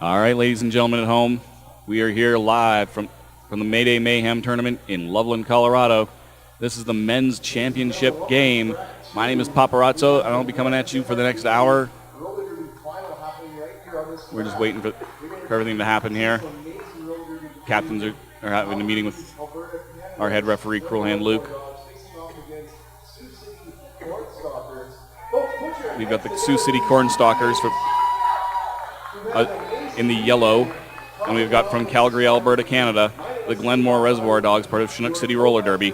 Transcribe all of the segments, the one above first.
All right, ladies and gentlemen at home, we are here live from the Mayday Mayhem tournament in Loveland, Colorado. This is the men's championship game. My name is Paparazzo, and I'll be coming at you for the next hour. We're just waiting for everything to happen here. Captains are having a meeting with our head referee, Cruel Hand Luke. We've got the Sioux City Cornstalkers in the yellow, and we've got from Calgary, Alberta, Canada, the Glenmore Reservoir Dogs, part of Chinook City Roller Derby.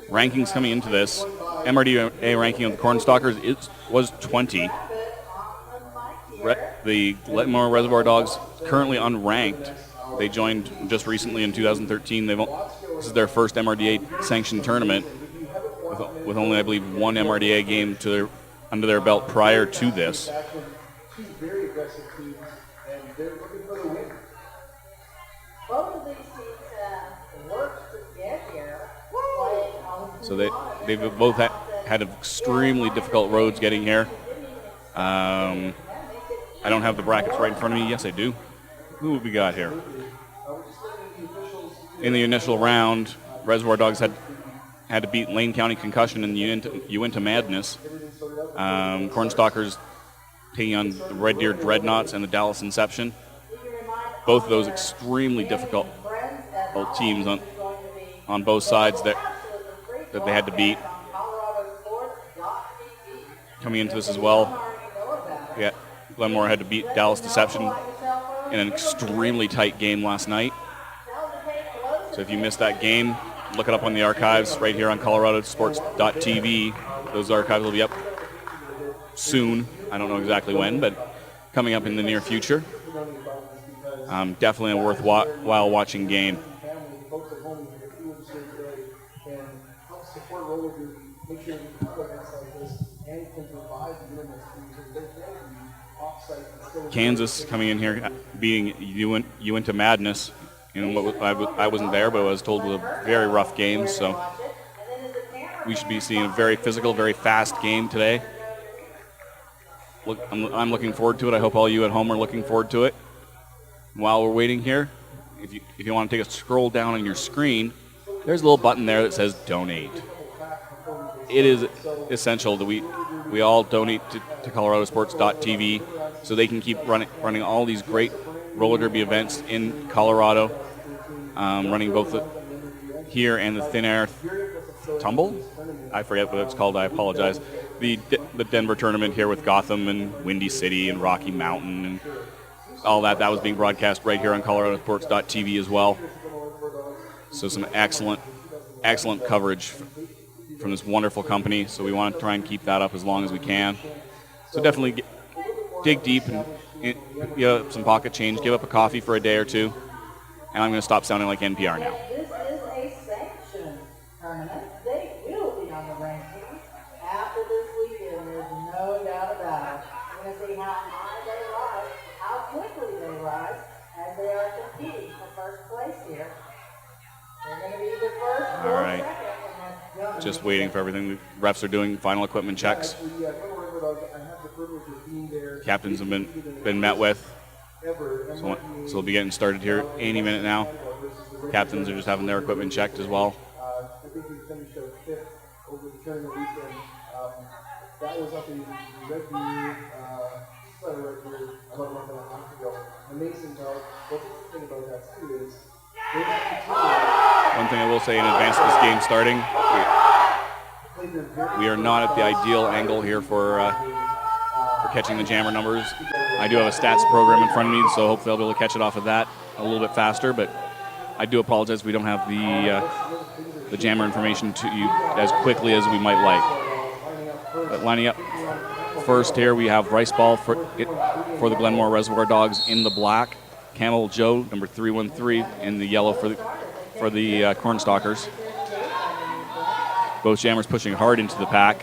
Rankings coming into this. MRDA ranking of the Cornstalkers was 20. The Glenmore Reservoir Dogs currently unranked. They joined just recently in 2013. This is their first MRDA sanctioned tournament with only, I believe, one MRDA game under their belt prior to this. So they've both had extremely difficult roads getting here. I don't have the brackets right in front of me. Yes, I do. Who have we got here? In the initial round, Reservoir Dogs had to beat Lane County Concussion and Uinta Madness. Cornstalkers taking on the Red Deer Dreadnoughts and the Dallas Inception. Both of those extremely difficult teams on both sides that they had to beat. Coming into this as well, yeah, Glenmore had to beat Dallas Deception in an extremely tight game last night. So if you missed that game, look it up on the archives right here on ColoradoSports.TV. Those archives will be up soon. I don't know exactly when, but coming up in the near future. Definitely a worthwhile watching game. Kansas coming in here beating Uinta Madness in what I wasn't there, but I was told was a very rough game. So we should be seeing a very physical, very fast game today. I'm looking forward to it. I hope all you at home are looking forward to it. While we're waiting here, if you want to take a scroll down on your screen, there's a little button there that says donate. It is essential that we all donate to ColoradoSports.TV so they can keep running all these great roller derby events in Colorado, running both here and the Thin Air Tumble. I forget what it's called. I apologize. The Denver tournament here with Gotham and Windy City and Rocky Mountain and all that was being broadcast right here on ColoradoSports.TV as well. So some excellent coverage from this wonderful company. So we want to try and keep that up as long as we can. So definitely dig deep and give up some pocket change, give up a coffee for a day or two. And I'm going to stop sounding like NPR now. This is a sanctioned tournament. They will be on the rankings after this weekend. There's no doubt about it. We're going to see how high they rise, how quickly they rise, as they are competing for first place here. They're going to be the first or right. second, and that's done. Just waiting for everything. The refs are doing final equipment checks. Captains have been met with. So we'll be getting started here any minute now. Captains are just having their equipment checked as well. I think we finished our fifth over the tournament weekend. That was up in Red Deer, right here, about a month and a half ago. Amazing, though. What's interesting about that, too, is one thing I will say in advance of this game starting, we are not at the ideal angle here for catching the jammer numbers. I do have a stats program in front of me, so hopefully I'll be able to catch it off of that a little bit faster, but I do apologize we don't have the jammer information to you as quickly as we might like. But lining up first here, we have Rice Ball for the Glenmore Reservoir Dogs in the black, Camel Joe, number 313, in the yellow for the Cornstalkers. Both jammers pushing hard into the pack.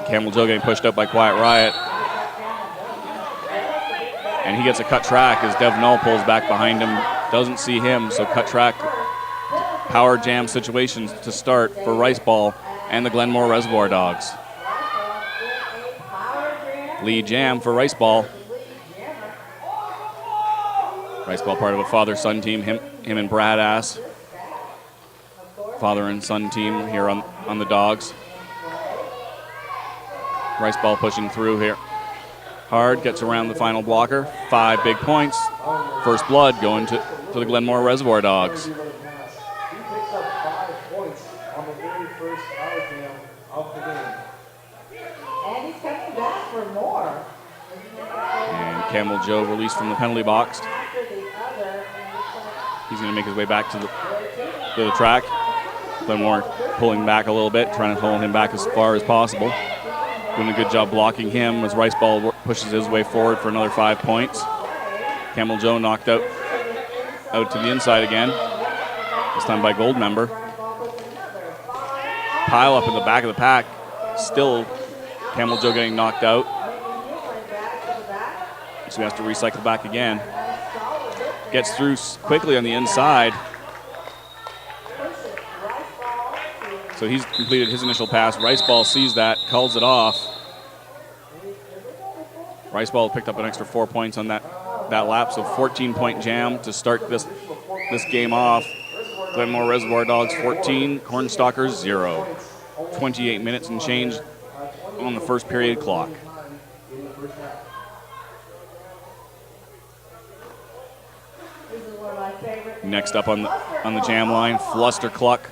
Camel Joe getting pushed up by Quiet Riot. And he gets a cut track as Dev Null pulls back behind him. Doesn't see him, so cut track power jam situations to start for Rice Ball and the Glenmore Reservoir Dogs. Lead jam for Rice Ball. Rice Ball, part of a father-son team, him and Brad Ass. Father and son team here on the Dogs. Rice Ball pushing through here. Hard, gets around the final blocker. 5 big points. First blood going to the Glenmore Reservoir Dogs. He picks up 5 points on the very first power jam of the game. And he's coming back for more. And Camel Joe released from the penalty box. He's going to make his way back to the track. Glenmore pulling back a little bit, trying to hold him back as far as possible. Doing a good job blocking him as Rice Ball pushes his way forward for another 5 points. Camel Joe knocked out to the inside again, this time by Goldmember. Pile up in the back of the pack. Still Camel Joe getting knocked out. So he has to recycle back again. Gets through quickly on the inside. So he's completed his initial pass. Rice Ball sees that, calls it off. Rice Ball picked up an extra 4 points on that lap, so 14-point jam to start this game off. Glenmore Reservoir Dogs 14, Cornstalkers 0. 28 minutes and change on the first period clock. Next up on the jam line, Fluster Cluck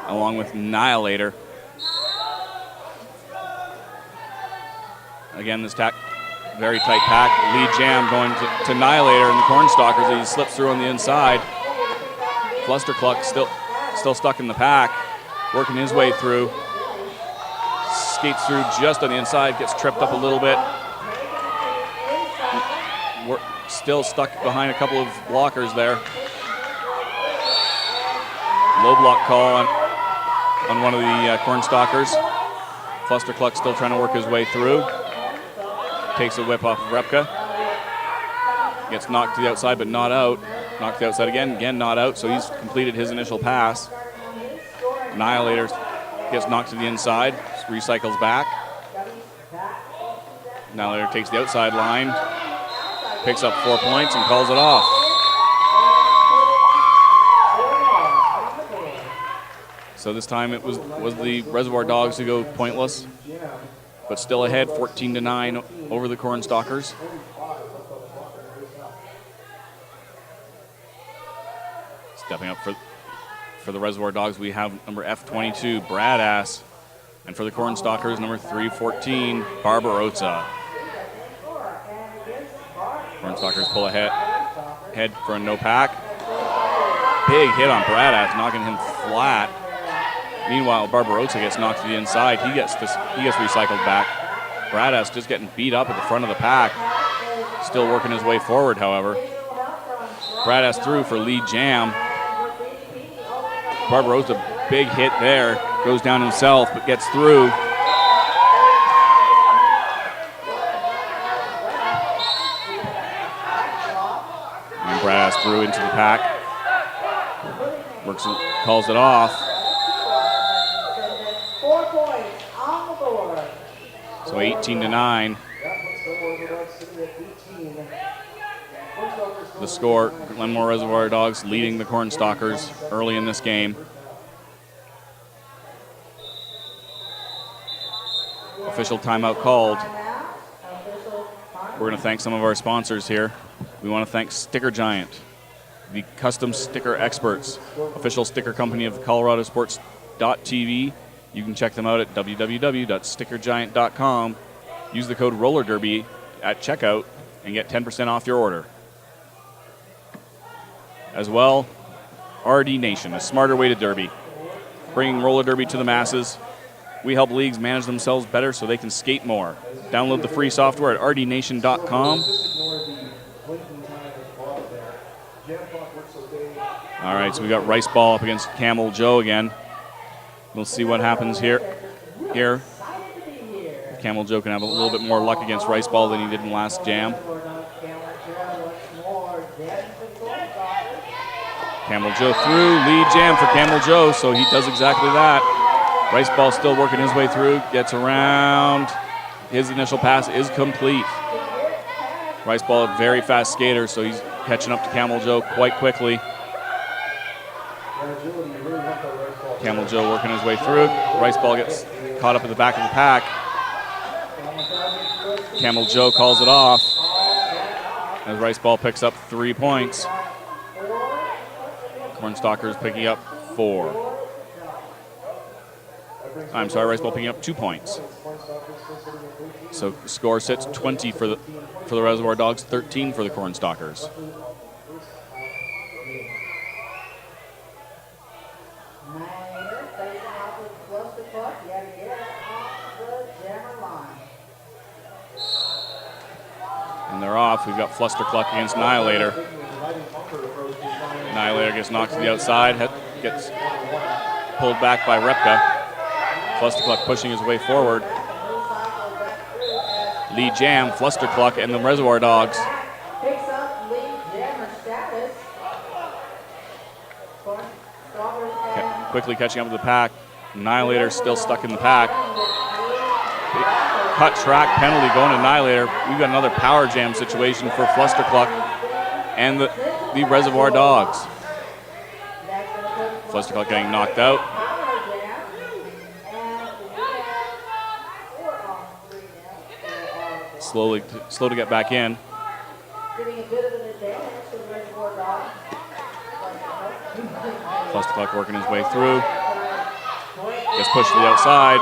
along with Annihilator. Again, this very tight pack. Lead jam going to Annihilator and the Cornstalkers. He slips through on the inside. Fluster Cluck still stuck in the pack, working his way through. Skates through just on the inside, gets tripped up a little bit. Still stuck behind a couple of blockers there. Low block call on one of the Cornstalkers. Fluster Cluck still trying to work his way through. Takes a whip off of Repka. Gets knocked to the outside, but not out. Knocked to the outside again not out, so he's completed his initial pass. Annihilator gets knocked to the inside, recycles back. Annihilator takes the outside line, picks up 4 points and calls it off. So this time it was the Reservoir Dogs who go pointless, but still ahead 14-9 over the Cornstalkers. Stepping up for the Reservoir Dogs, we have number F22, Brad Ass. And for the Cornstalkers, number 314, Barbarossa. Cornstalkers pull ahead for a no pack. Big hit on Brad Ass, knocking him flat. Meanwhile, Barbarossa gets knocked to the inside. He gets recycled back. Brad Ass just getting beat up at the front of the pack. Still working his way forward, however. Brad Ass through for lead jam. Barbarossa, big hit there. Goes down himself, but gets through. And Brad Ass through into the pack. Works and calls it off. 4 points on the board. So 18-9. The score, Glenmore Reservoir Dogs leading the Cornstalkers early in this game. Official timeout called. We're going to thank some of our sponsors here. We want to thank Sticker Giant, the custom sticker experts, official sticker company of ColoradoSports.TV. You can check them out at www.stickergiant.com. Use the code RollerDerby at checkout and get 10% off your order. As well, RD Nation, a smarter way to derby. Bringing roller derby to the masses. We help leagues manage themselves better so they can skate more. Download the free software at rdnation.com. All right, so we got Rice Ball up against Camel Joe again. We'll see what happens here. Camel Joe can have a little bit more luck against Rice Ball than he did in the last jam. Camel Joe through, lead jam for Camel Joe, so he does exactly that. Rice Ball still working his way through, gets around. His initial pass is complete. Rice Ball, a very fast skater, so catching up to Camel Joe quite quickly. Camel Joe working his way through. Rice Ball gets caught up at the back of the pack. Camel Joe calls it off as Rice Ball picks up 3 points. Cornstalkers picking up 4. I'm sorry, Rice Ball picking up 2 points. So score sits 20 for the Reservoir Dogs, 13 for the Cornstalkers. And they're off. We've got Flustercluck against Annihilator. Annihilator gets knocked to the outside, gets pulled back by Repka. Flustercluck pushing his way forward. Lead Jam, Flustercluck, and the Reservoir Dogs. Picks up lead jammer status. Quickly catching up to the pack. Annihilator still stuck in the pack. Cut track penalty going to Annihilator. We've got another power jam situation for Flustercluck and the Reservoir Dogs. Flustercluck getting knocked out. Slow to get back in. Flustercluck working his way through. Gets pushed to the outside.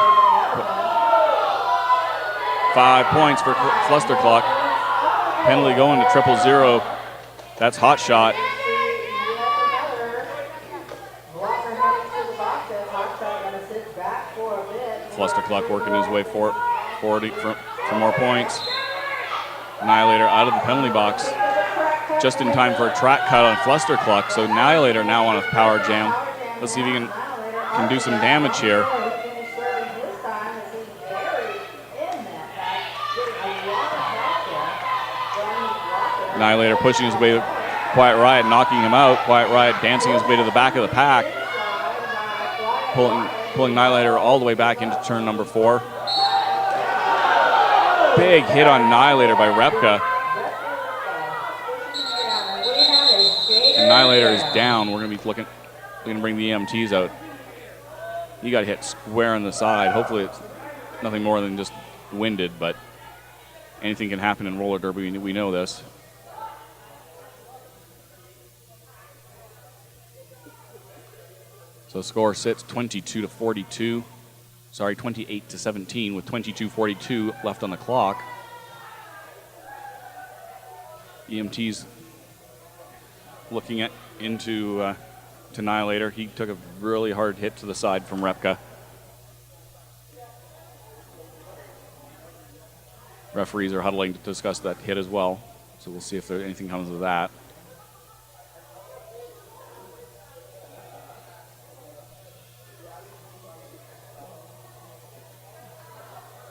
5 points for Flustercluck. Penalty going to 000. That's hot shot. Flustercluck working his way forward for more points. Annihilator out of the penalty box just in time for a track cut on Flustercluck. So Annihilator now on a power jam. Let's see if he can do some damage here. Annihilator pushing his way to Quiet Riot, knocking him out. Quiet Riot dancing his way to the back of the pack. Pulling Annihilator all the way back into turn number 4. Big hit on Annihilator by Repka. Annihilator is down. We're going to be bring the EMTs out. He got hit square on the side. Hopefully it's nothing more than just winded, but anything can happen in roller derby. We know this. So score sits 22-42. Sorry, 28-17 with 22:42 left on the clock. EMT's looking into Annihilator. He took a really hard hit to the side from Repka. Referees are huddling to discuss that hit as well. So we'll see if anything comes of that.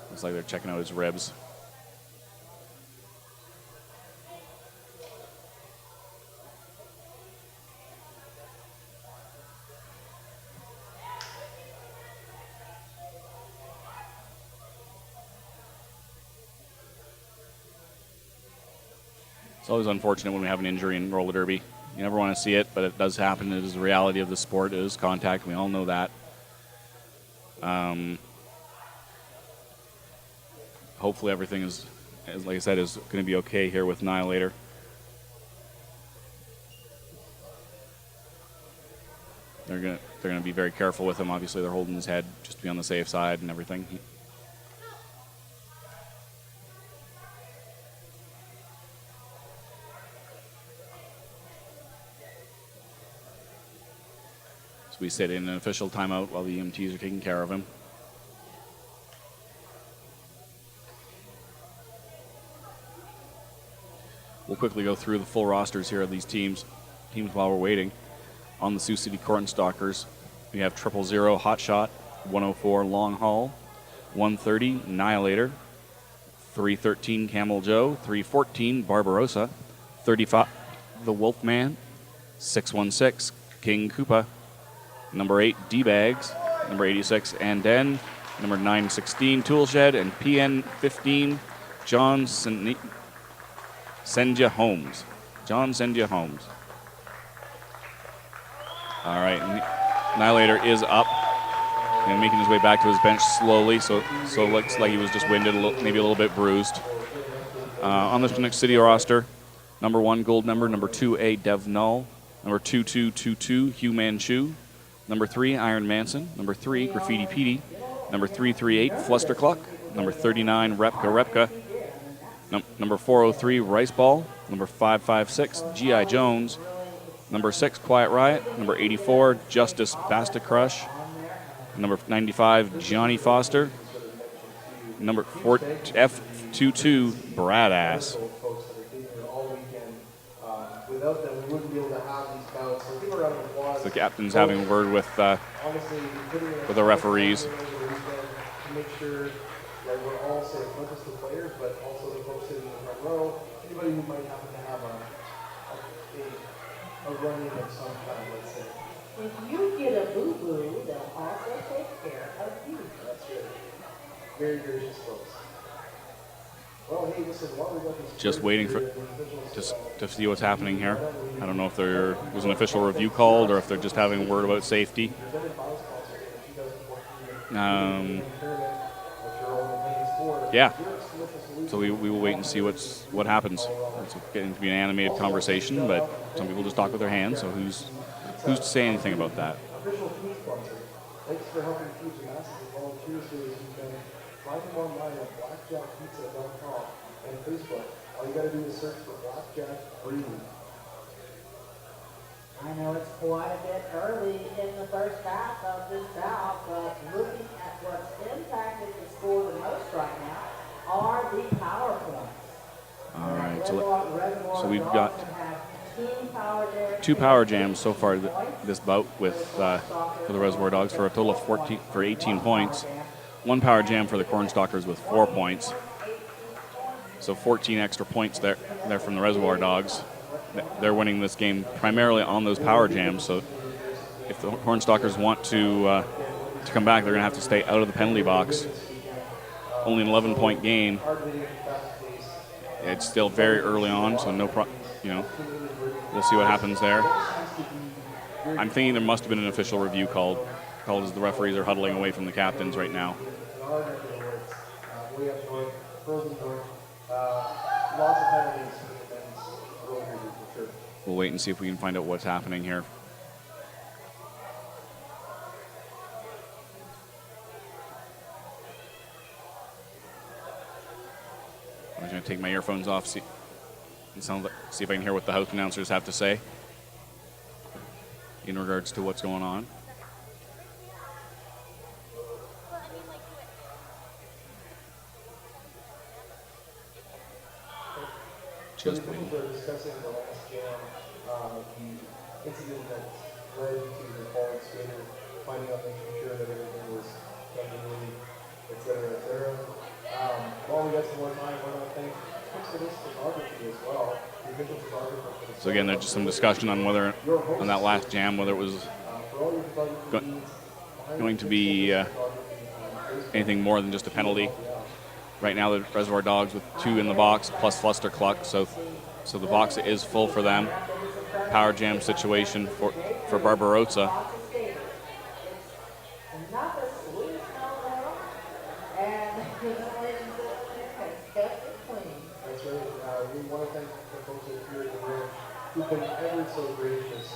Looks like they're checking out his ribs. It's always unfortunate when we have an injury in roller derby. You never want to see it, but it does happen. It is the reality of the sport. It is contact. We all know that. Hopefully everything is, like I said, is going to be okay here with Annihilator. They're going to be very careful with him. Obviously, they're holding his head just to be on the safe side and everything. So we sit in an official timeout while the EMTs are taking care of him. We'll quickly go through the full rosters here of these teams while we're waiting. On the Sioux City Cornstalkers, we have 000 Hot Shot, 104 Long Haul, 130 Annihilator, 313 Camel Joe, 314 Barbarossa, 35 The Wolfman, 616 King Koopa, number 8 D-Bags, number 86 Anden, number 916 Toolshed, and PN 15 John Senja Holmes. John send you home. All right, Annihilator is up and making his way back to his bench slowly, so it looks like he was just winded, maybe a little bit bruised. On the next city roster, number 1, Gold Member, number 2A, Dev Null, number 2222, Hugh Manchu, number 3, Iron Manson, number 3, Graffiti Petey, number 338, Flustercluck, number 39, Repka, number 403, Rice Ball, number 556, G.I. Jones, number 6, Quiet Riot, number 84, Justice Basta Crush, number 95, Johnny Foster, number 4, F22, Brad Ass. Without them, we wouldn't be able to have these bouts. So give a round of applause. The captain's having a word with the referees. To make sure that we're all safe, not just the players, but also the folks sitting in the front row. Anybody who might happen to have a run-in of some kind, let's say. If you get a boo-boo, they'll also take care of you. That's good. Very gracious folks. Well, hey, listen, while we got these Just waiting for to see what's happening here. I don't know if there was an official review called or if they're just having a word about safety. Yeah. So we will wait and see what happens. It's getting to be an animated conversation, but some people just talk with their hands. So who's to say anything about that? Official food sponsor. Thanks for helping feed the masses of volunteers who can find them online at blackjackpizza.com and Facebook. All you got to do is search for Blackjack Brew. I know it's quite a bit early in the first half of this bout, but looking at what's impacted the score the most right now are the power points. All right, so we've got 2 power jams so far this bout with for the Reservoir Dogs for a total of 18 points. 1 power jam for the Cornstalkers with 4 points. So 14 extra points there from the Reservoir Dogs. They're winning this game primarily on those power jams. So if the Cornstalkers want to come back, they're going to have to stay out of the penalty box. Only an 11-point game. It's still very early on, so we'll see what happens there. I'm thinking there must have been an official review called as the referees are huddling away from the captains right now. We'll wait and see if we can find out what's happening here. I'm just going to take my earphones off, see if I can hear what the house announcers have to say in regards to what's going on. Just waiting. We're discussing the last jam, the incident that led to the falling skater finding out, making sure that everything was done manually, et cetera, while we got some more time, I want to thank this photography as well. The official photographer. So again, there's just some discussion on whether on that last jam whether it was going to be anything more than just a penalty. Right now, the Reservoir Dogs with 2 in the box plus Flustercluck, so the box is full for them. Power jam situation for Barbarossa. That's right. We want to thank the folks here at the room who've been ever so gracious.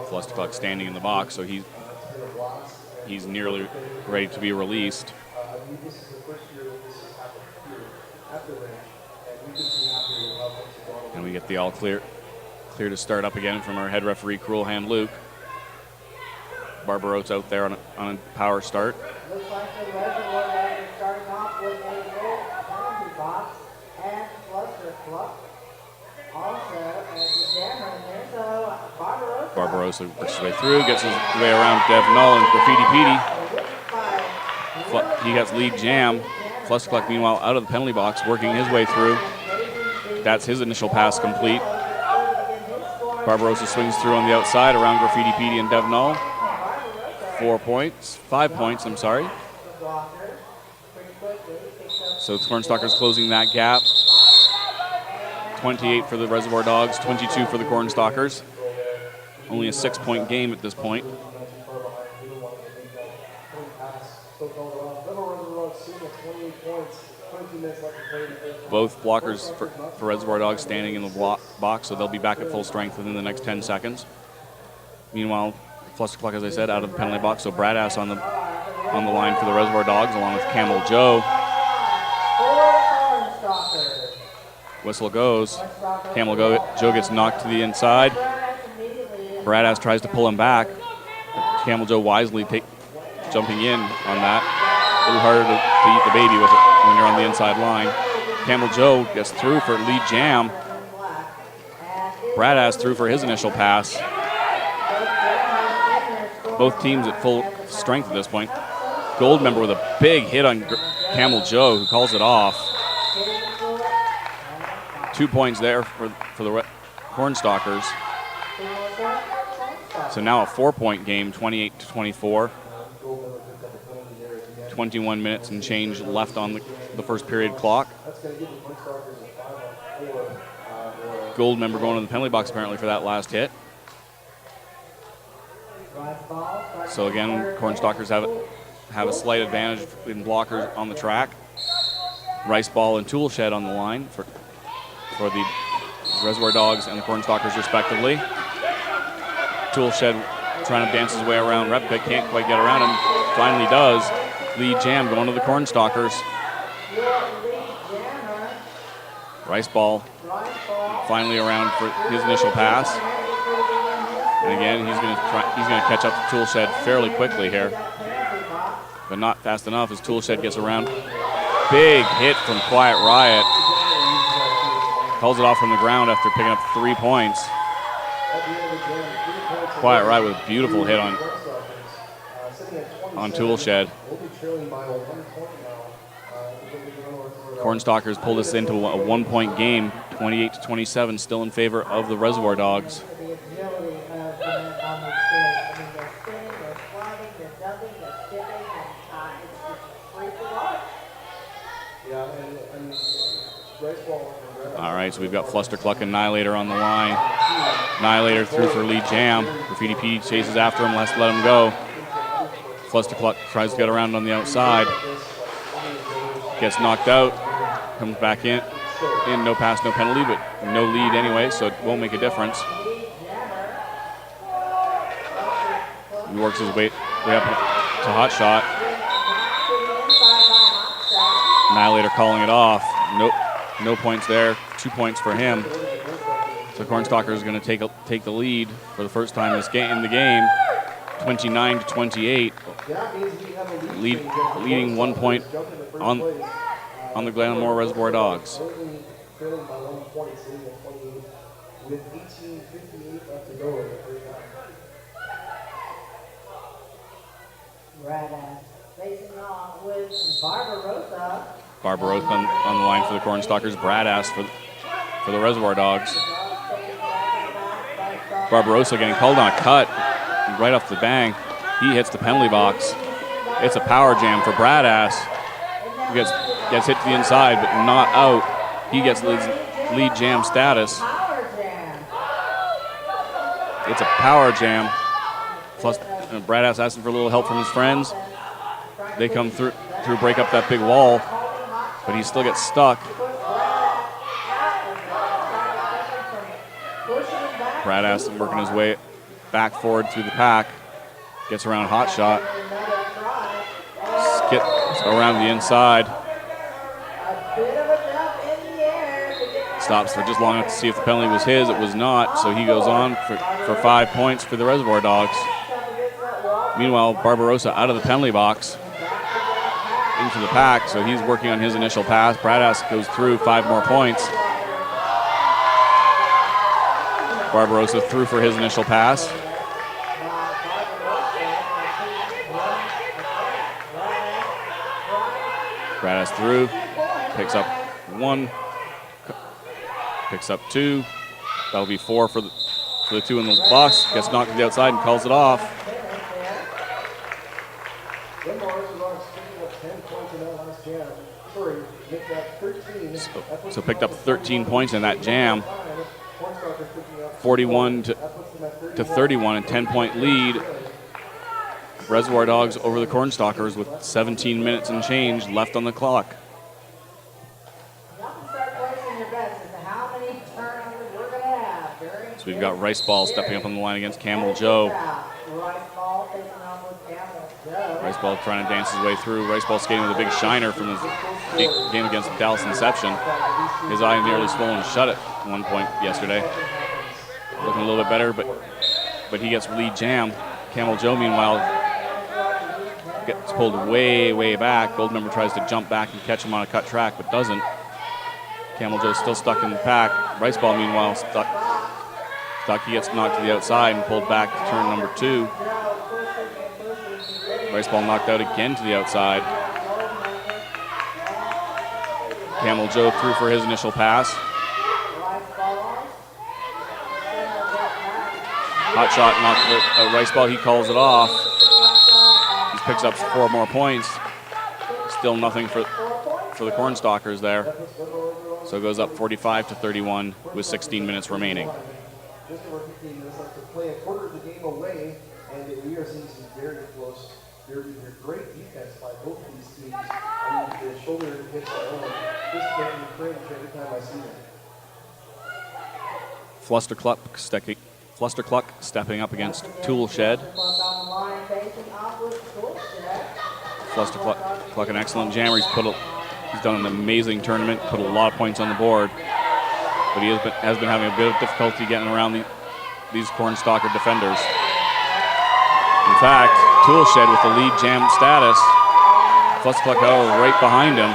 Flustercluck standing in the box, so he's nearly ready to be released. This is the first year that this has happened here at the ranch, and we couldn't be happier with how things have gone. And we get the all clear to start up again from our head referee, Cruel Hand Luke. Barbarossa out there on a power start. Looks like the Reservoir Dogs are starting off with a little penalty box and Flustercluck. Also, as the jammer in there, so Barbarossa works his way through, gets his way around Dev Null and Graffiti Petey. He gets lead jam. Flustercluck, meanwhile, out of the penalty box, working his way through. That's his initial pass complete. Barbarossa swings through on the outside around Graffiti Petey and Dev Null. 5 points, I'm sorry. So the Cornstalkers closing that gap. 28 for the Reservoir Dogs, 22 for the Cornstalkers. Only a 6-point game at this point. Both blockers for Reservoir Dogs standing in the box, so they'll be back at full strength within the next 10 seconds. Meanwhile, Fluster Cluck, as I said, out of the penalty box, so Bradass on the line for the Reservoir Dogs, along with Camel Joe. Whistle goes. Camel Joe gets knocked to the inside. Bradass tries to pull him back. Camel Joe wisely jumping in on that. A little harder to eat the baby with it when you're on the inside line. Camel Joe gets through for lead jam. Bradass through for his initial pass. Both teams at full strength at this point. Goldmember with a big hit on Camel Joe, who calls it off. 2 points there for the Cornstalkers. So now a 4-point game, 28-24. 21 minutes and change left on the first period clock. Goldmember going to the penalty box apparently for that last hit. So again, Cornstalkers have a slight advantage in blockers on the track. Rice Ball and Tool Shed on the line for the Reservoir Dogs and the Cornstalkers respectively. Tool Shed trying to dance his way around Repka, can't quite get around him, finally does. Lead jam going to the Cornstalkers. Rice Ball finally around for his initial pass. And again, he's going to catch up to Tool Shed fairly quickly here, but not fast enough as Tool Shed gets around. Big hit from Quiet Riot. Calls it off from the ground after picking up 3 points. Quiet Riot with a beautiful hit on Tool Shed. Cornstalkers pull this into a 1-point game, 28-27, still in favor of the Reservoir Dogs. All right, so we've got Fluster Cluck and Annihilator on the line. Annihilator through for lead jam. Graffiti P chases after him, let him go. Fluster Cluck tries to get around on the outside. Gets knocked out. Comes back in. No pass, no penalty, but no lead anyway, so it won't make a difference. He works his way up to Hot Shot. Annihilator calling it off. Nope. No points there. 2 points for him. So Cornstalker is going to take the lead for the first time in the game, 29-28. Leading 1 point on the Glenmore Reservoir Dogs. Facing off with Barbarossa. Barbarossa on the line for the Cornstalkers. Bradass for the Reservoir Dogs. Barbarossa getting called on a cut right off the bang. He hits the penalty box. It's a power jam for Bradass. He gets hit to the inside, but not out. He gets lead jam status. It's a power jam. Plus, Bradass asking for a little help from his friends. They come through, break up that big wall, but he still gets stuck. Bradass working his way back forward through the pack. Gets around Hot Shot. Skips around the inside. Stops for just long enough to see if the penalty was his. It was not, so he goes on for 5 points for the Reservoir Dogs. Meanwhile, Barbarossa out of the penalty box into the pack, so he's working on his initial pass. Bradass goes through, 5 more points. Barbarossa through for his initial pass. Bradass through, picks up 1, picks up 2. That'll be 4 for the 2 in the box. Gets knocked to the outside and calls it off. Make that 13. So picked up 13 points in that jam. 41 to 31, a 10-point lead. Reservoir Dogs over the Cornstalkers with 17 minutes and change left on the clock. So we've got Rice Ball stepping up on the line against Camel Joe. Rice Ball trying to dance his way through. Rice Ball skating with a big shiner from his game against Dallas Inception. His eye nearly swollen shut at one point yesterday. Looking a little bit better, but he gets lead jam. Camel Joe, meanwhile, gets pulled way, way back. Goldmember tries to jump back and catch him on a cut track, but doesn't. Camel Joe's still stuck in the pack. Rice Ball, meanwhile, stuck. He gets knocked to the outside and pulled back to turn number 2. Rice Ball knocked out again to the outside. Camel Joe threw for his initial pass. Hot shot knocked Rice Ball. He calls it off. He picks up 4 more points. Still nothing for the Cornstalkers there. So it goes up 45 to 31 with 16 minutes remaining. Just over 15 minutes left to play, a quarter of the game away, and we are seeing some very close, very great defense by both of these teams. I mean, the shoulder hits by Owen, just making me cringe every time I see them. Flustercluck stepping up against Toolshed. Flustercluck, an excellent jammer. He's done an amazing tournament, put a lot of points on the board. But he has been having a bit of difficulty getting around these Cornstalker defenders. In fact, Toolshed with the lead jam status. Flustercluck, however, right behind him.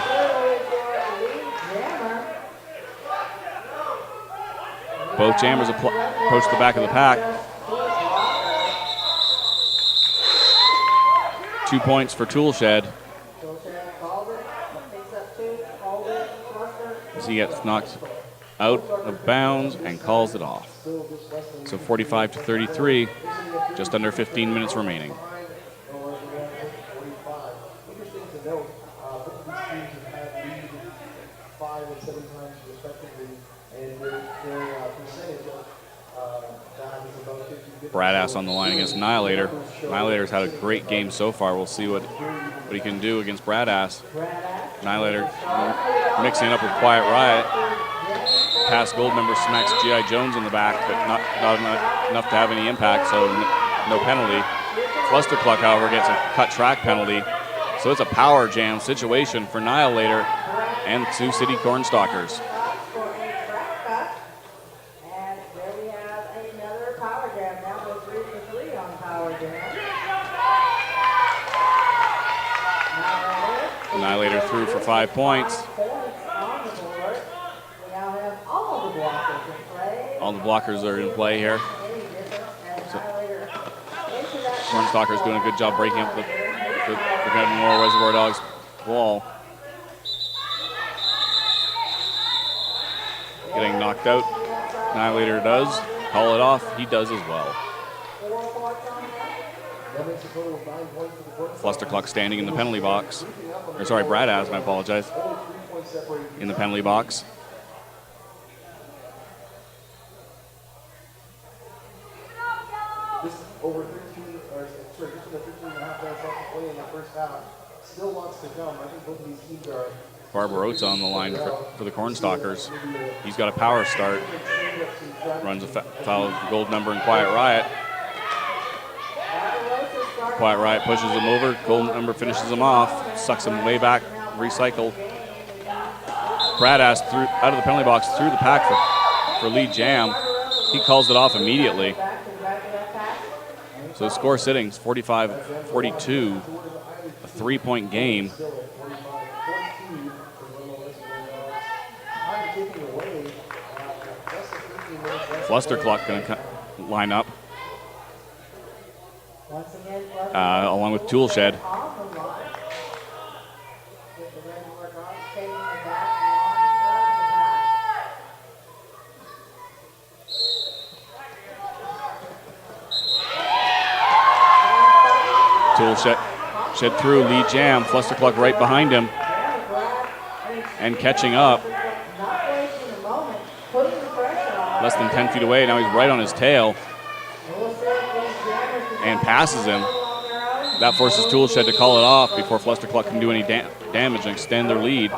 Both jammers approach the back of the pack. 2 points for Toolshed. As he gets knocked out of bounds and calls it off. So 45 to 33, just under 15 minutes remaining. Interesting to note, both of these teams have had lead 5 and 7 times respectively, and their percentage of that is about 50. Bradass on the line against Annihilator. Annihilator's had a great game so far. We'll see what he can do against Bradass. Annihilator mixing it up with Quiet Riot. Past Goldmember smacks G.I. Jones in the back, but not enough to have any impact, so no penalty. Flustercluck, however, gets a cut track penalty. So it's a power jam situation for Annihilator and Sioux City Cornstalkers. And there we have another power jam. Now we're 3 for 3 on power jam. Annihilator threw for 5 points. All the blockers are in play here. So, Cornstalkers doing a good job breaking up the Moore Reservoir Dogs wall. Getting knocked out. Annihilator does. Call it off. He does as well. Flustercluck standing in the penalty box. Or sorry, Bradass, I apologize. In the penalty box. Just over 13, or sorry, just under 13 and a half minutes left to play in the first half. Still lots to come. I think both of these teams are. Barbarossa on the line for the Cornstalkers. He's got a power start. Runs a foul of Goldmember and Quiet Riot. Quiet Riot pushes him over. Goldmember finishes him off. Sucks him way back. Recycled. Bradass out of the penalty box through the pack for lead jam. He calls it off immediately. So the score sitting's 45-42, a 3-point game. Flustercluck going to line up, along with Toolshed. Toolshed through, lead jam, Flustercluck right behind him. and catching up. Not wasting a moment, putting the pressure on. Less than 10 feet away. Now he's right on his tail and passes him. That forces Toolshed to call it off before Fluster Cluck can do any damage and extend their lead.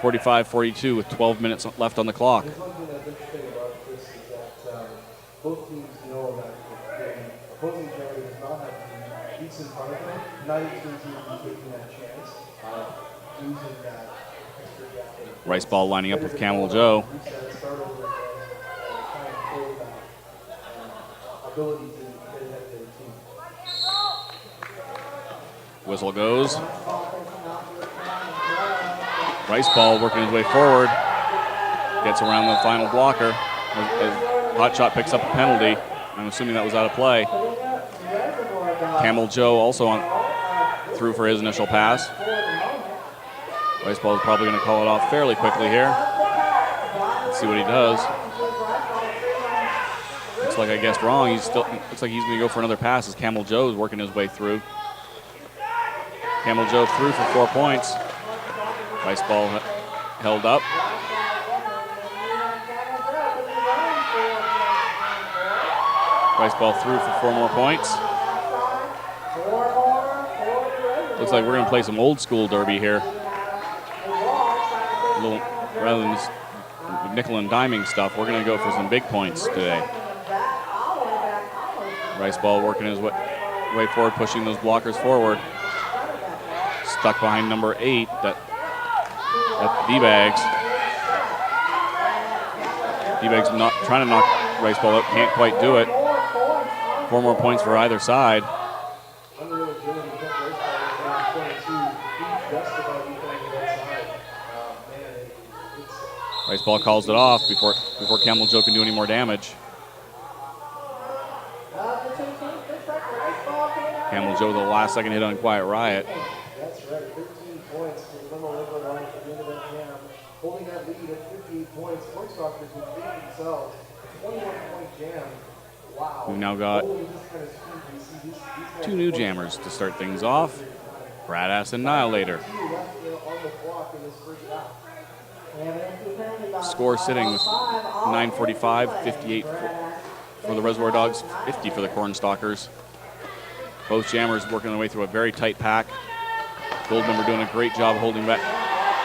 45-42 with 12 minutes left on the clock. There's one thing that's interesting about this is that both teams know that the opposing player does not have the beats in front of them. Neither team is even taking that chance of using that extra gap. Rice Ball lining up with Camel Joe. Start over and try and pull that ability to get ahead of their team. Whistle goes. Rice Ball working his way forward. Gets around the final blocker. As Hot Shot picks up a penalty. I'm assuming that was out of play. Camel Joe also through for his initial pass. Rice Ball is probably going to call it off fairly quickly here. Let's see what he does. Looks like I guessed wrong. Looks like he's going to go for another pass as Camel Joe is working his way through. Camel Joe through for 4 points. Rice Ball held up. Rice Ball through for 4 more points. Looks like we're going to play some old school derby here. Rather than this nickel and diming stuff, we're going to go for some big points today. Rice Ball working his way forward, pushing those blockers forward. Stuck behind number 8, that D-Bags. D-Bags not trying to knock Rice Ball up, can't quite do it. 4 more points for either side. Rice Ball calls it off before Camel Joe can do any more damage. Camel Joe with the last second hit on Quiet Riot. That's right, 15 points for Little Liquid on at the end of that jam. Holding that lead at 58 points. Cornstalkers will beat themselves. 21-point jam. Wow. We've now got 2 new jammers to start things off. Bradass and Nihilator. Score sitting with 9:45, 58 for the Reservoir Dogs, 50 for the Cornstalkers. Both jammers working their way through a very tight pack. Goldmember doing a great job holding back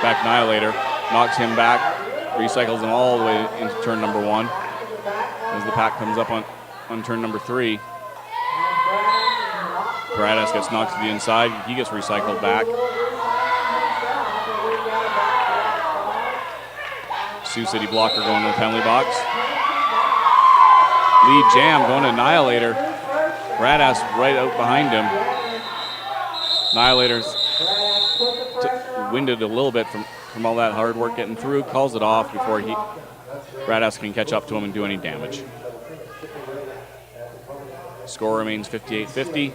Nihilator. Knocks him back, recycles him all the way into turn number 1. As the pack comes up on turn number 3. Bradass gets knocked to the inside. He gets recycled back. Sioux City blocker going to the penalty box. Lead jam going to Nihilator. Bradass right out behind him. Nihilator's winded a little bit from all that hard work getting through. Calls it off before Bradass can catch up to him and do any damage. Score remains 58-50.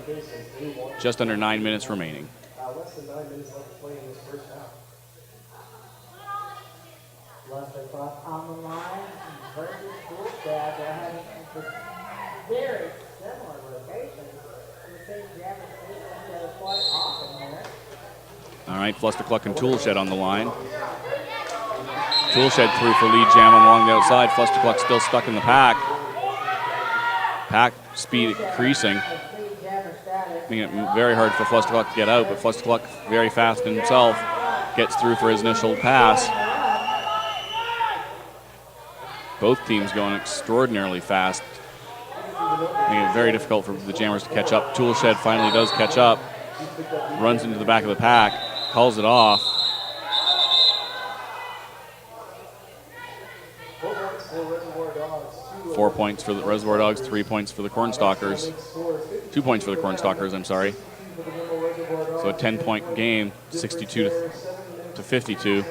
Just under 9 minutes remaining. Less than 9 minutes left to play in this first half. Fluster Cluck on the line versus Toolshed. They're having very similar locations. The same jammers together quite often here. All right, Fluster Cluck and Toolshed on the line. Toolshed through for lead jam along the outside. Fluster Cluck still stuck in the pack. Pack speed increasing, making it very hard for Fluster Cluck to get out, but Fluster Cluck very fast himself, gets through for his initial pass. Both teams going extraordinarily fast, making it very difficult for the jammers to catch up. Toolshed finally does catch up, runs into the back of the pack, calls it off. Four points for the Reservoir Dogs, 3 points for the Cornstalkers. 2 points for the Cornstalkers, I'm sorry. So a 10-point game, 62 to 52.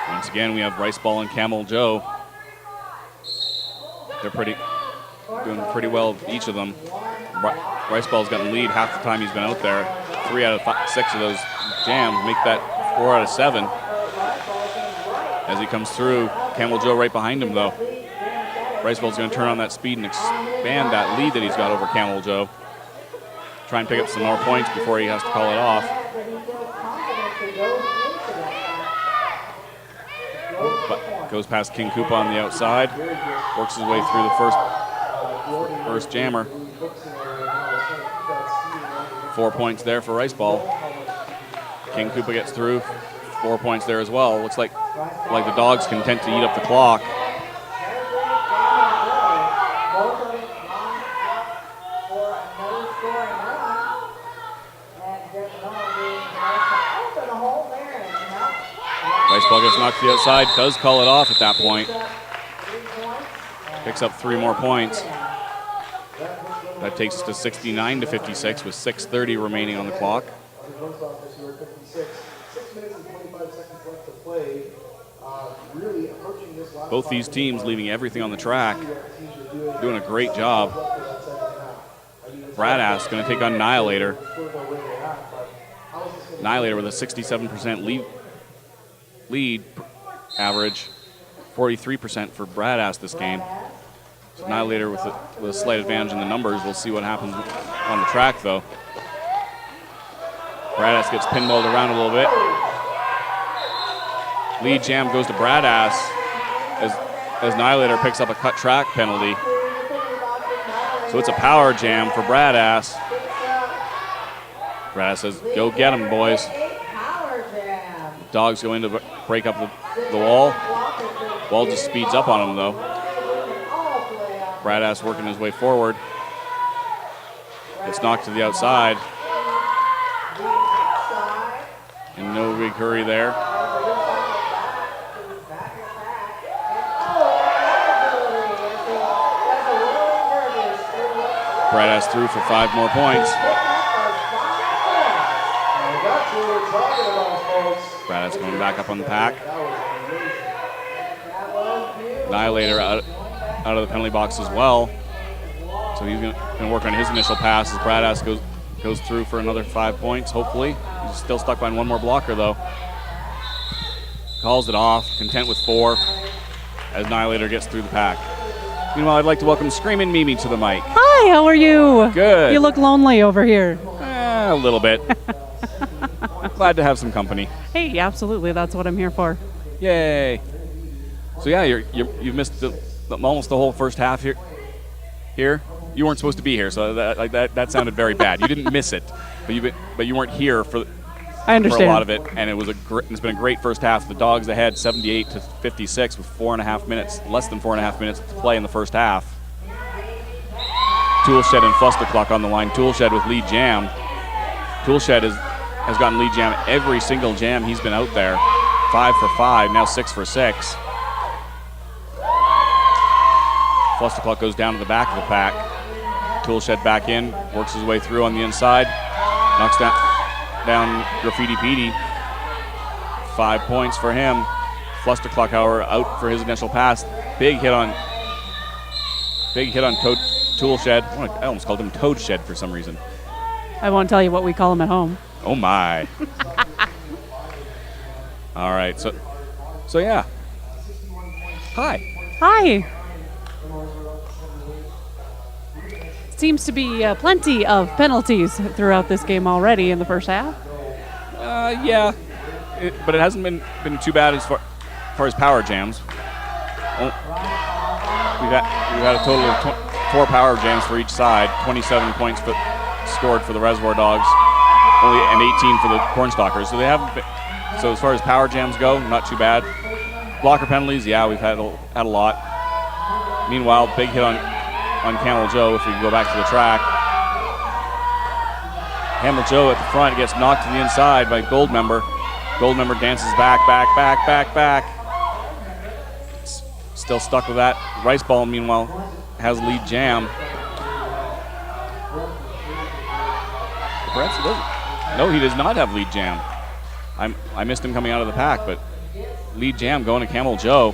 Once again, we have Rice Ball and Camel Joe. They're doing pretty well, each of them. Rice Ball's gotten the lead half the time he's been out there. 3 out of 6 of those jams make that 4 out of 7. As he comes through, Camel Joe right behind him though. Riceball's going to turn on that speed and expand that lead that he's got over Camel Joe. Try and pick up some more points before he has to call it off. But goes past King Koopa on the outside. Works his way through the first jammer. 4 points there for Riceball. King Koopa gets through. 4 points there as well. Looks like the Dogs content to eat up the clock. Riceball gets knocked to the outside, does call it off at that point. Picks up 3 more points. That takes us to 69-56 with 6:30 remaining on the clock. Both these teams leaving everything on the track, doing a great job. Bradass going to take on Annihilator. Annihilator with a 67% lead average, 43% for Bradass this game. So Annihilator with a slight advantage in the numbers. We'll see what happens on the track, though. Bradass gets pinballed around a little bit. Lead jam goes to Bradass as Annihilator picks up a cut track penalty. So it's a power jam for Bradass. Bradass says, go get him, boys. Dogs go in to break up the wall. Wall just speeds up on him, though. Bradass working his way forward. Gets knocked to the outside. And no big hurry there. Bradass through for 5 more points. Bradass going back up on the pack. Annihilator out of the penalty box as well. So he's going to work on his initial pass as Bradass goes through for another 5 points, hopefully. He's still stuck behind 1 more blocker, though. Calls it off, content with 4 as Annihilator gets through the pack. Meanwhile, I'd like to welcome Screamin' Mimi to the mic. Hi, how are you? Good. You look lonely over here. A little bit. Glad to have some company. Hey, absolutely. That's what I'm here for. Yay. So yeah, you've missed almost the whole first half here. You weren't supposed to be here, so that sounded very bad. You didn't miss it, but you weren't here for I understand. For a lot of it, and it's been a great first half. The Dogs ahead 78-56 with 4.5 minutes, less than 4.5 minutes to play in the first half. Toolshed and Flustercluck on the line. Toolshed with lead jam. Toolshed has gotten lead jam every single jam he's been out there. 5 for 5, now 6 for 6. Flustercluck goes down to the back of the pack. Toolshed back in, works his way through on the inside, knocks down Graffiti Petey. 5 points for him. Flustercluck, however, out for his initial pass. Big hit on Toolshed. I almost called him Toadshed for some reason. I won't tell you what we call him at home. Oh my. All right, so yeah. Hi. Hi. Seems to be plenty of penalties throughout this game already in the first half. Yeah, but it hasn't been too bad as far as power jams. We've had a total of 4 power jams for each side. 27 points scored for the Reservoir Dogs, and 18 for the Cornstalkers. So they haven't been. So as far as power jams go, not too bad. Blocker penalties, yeah, we've had a lot. Meanwhile, big hit on Camel Joe, if we can go back to the track. Camel Joe at the front gets knocked to the inside by Goldmember. Goldmember dances back. Still stuck with that. Riceball, meanwhile, has lead jam. Perhaps he doesn't. No, he does not have lead jam. I missed him coming out of the pack, but lead jam going to Camel Joe.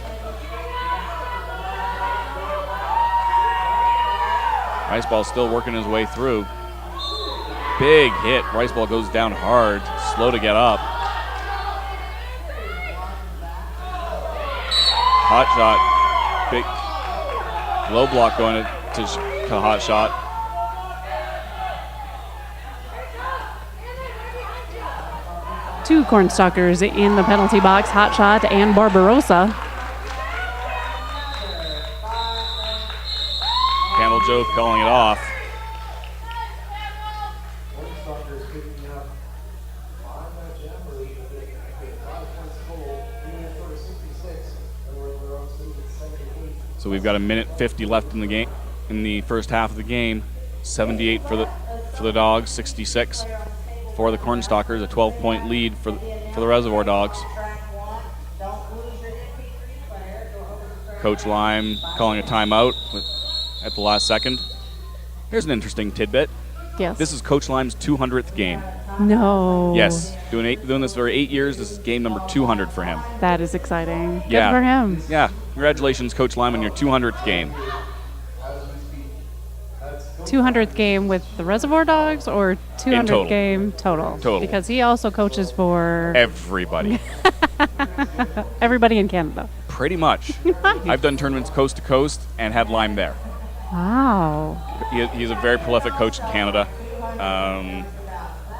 Riceball still working his way through. Big hit. Riceball goes down hard. Slow to get up. Hot shot. Low block going to hot shot. Two Cornstalkers in the penalty box, hot shot and Barbarossa. Candle Joe calling it off. So we've got a minute 50 left in the game, in the first half of the game. 78 for the Dogs, 66 for the Cornstalkers. A 12-point lead for the Reservoir Dogs. Coach Lime calling a timeout at the last second. Here's an interesting tidbit. Yes. This is Coach Lime's 200th game. No. Yes, doing this for 8 years. This is game number 200 for him. That is exciting. Yeah. Good for him. Yeah, congratulations, Coach Lime, on your 200th game. 200th game with the Reservoir Dogs or 200th total. game total? Total. Because he also coaches for Everybody. everybody in Canada. Pretty much. I've done tournaments coast to coast and had Lime there. Wow. He's a very prolific coach in Canada.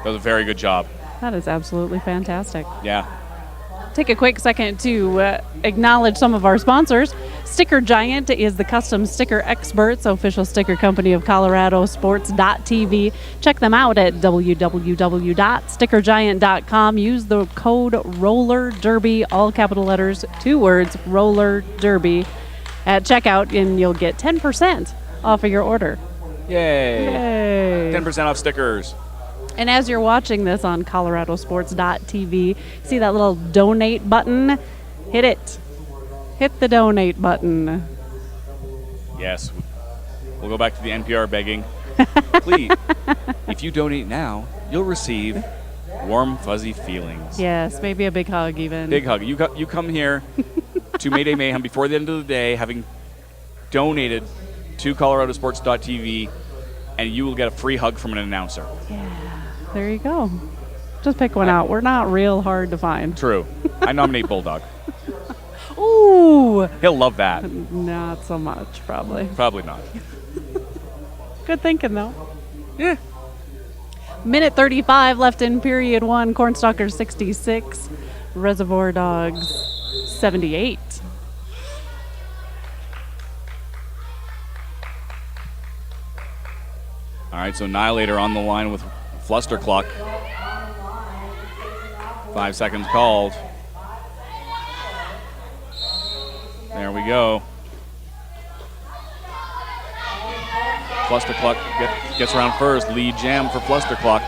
Does a very good job. That is absolutely fantastic. Yeah. Take a quick second to acknowledge some of our sponsors. Sticker Giant is the custom sticker experts, official sticker company of ColoradoSports.TV. Check them out at www.stickergiant.com. Use the code RollerDerby, all capital letters, 2 words, RollerDerby, at checkout, and you'll get 10% off of your order. Yay. Yay. 10% off stickers. And as you're watching this on ColoradoSports.TV, see that little donate button? Hit it. Hit the donate button. Yes. We'll go back to the NPR begging. Please, if you donate now, you'll receive warm, fuzzy feelings. Yes, maybe a big hug even. Big hug. You come here to Mayday Mayhem before the end of the day, having donated to ColoradoSports.TV, and you will get a free hug from an announcer. Yeah, there you go. Just pick one out. We're not real hard to find. True. I nominate Bulldog. Ooh. He'll love that. Not so much, probably. Probably not. Good thinking, though. Yeah. Minute 35 left in period 1. Cornstalkers 66, Reservoir Dogs 78. All right, so Annihilator on the line with Fluster Clock. 5 seconds called. There we go. Fluster Clock gets around first. Lead jam for Fluster Clock.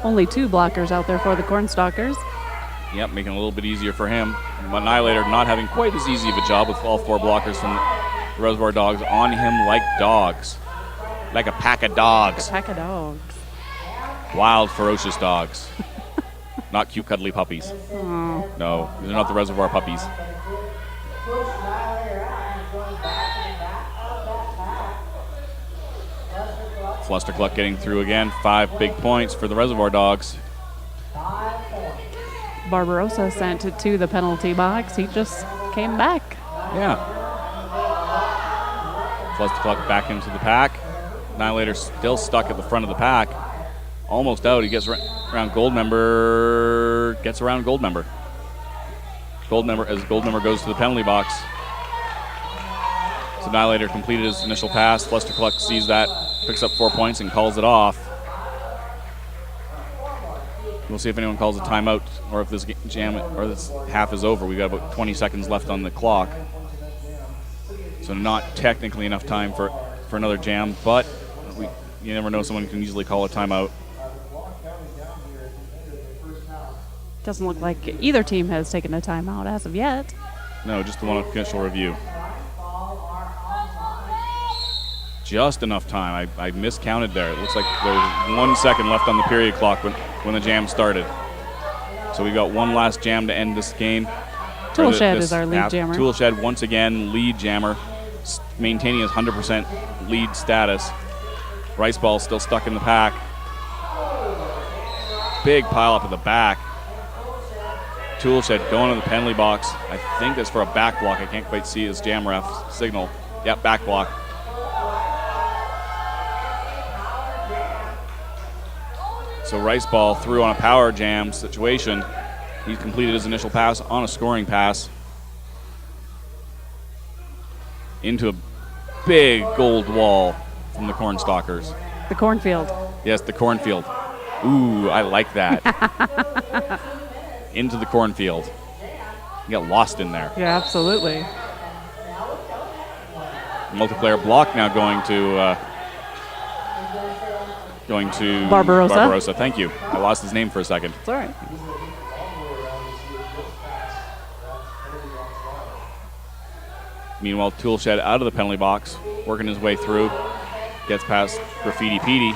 Only 2 blockers out there for the Cornstalkers. Yep, making it a little bit easier for him. Annihilator not having quite as easy of a job with all 4 blockers from the Reservoir Dogs on him like dogs. Like a pack of dogs. A pack of dogs. Wild, ferocious dogs. Not cute, cuddly puppies. Oh. No, these are not the Reservoir puppies. Fluster Cluck getting through again. 5 big points for the Reservoir Dogs. Barbarossa sent it to the penalty box. He just came back. Yeah. Fluster Cluck back into the pack. Annihilator still stuck at the front of the pack. Almost out. He gets around Goldmember. Gets around Goldmember. Goldmember goes to the penalty box. So Annihilator completed his initial pass. Fluster Cluck sees that, picks up 4 points, and calls it off. We'll see if anyone calls a timeout or if this jam or this half is over. We've got about 20 seconds left on the clock. So not technically enough time for another jam, but you never know, someone can easily call a timeout. Doesn't look like either team has taken a timeout as of yet. No, just the one on initial review. Just enough time. I miscounted there. It looks like there was 1 second left on the period clock when the jam started. So we got one last jam to end this game. Toolshed is our lead jammer. Toolshed once again, lead jammer, maintaining his 100% lead status. Rice Ball still stuck in the pack. Big pile up at the back. Toolshed going to the penalty box. I think that's for a back block. I can't quite see his jam ref signal. Yep, back block. So Rice Ball threw on a power jam situation. He completed his initial pass on a scoring pass into a big gold wall from the Cornstalkers. The cornfield. Yes, the cornfield. Ooh, I like that. Into the cornfield. You got lost in there. Yeah, absolutely. Multiplayer block now going to Barbarossa. Thank you. I lost his name for a second. It's all right. Meanwhile, Toolshed out of the penalty box, working his way through, gets past Graffiti Petey,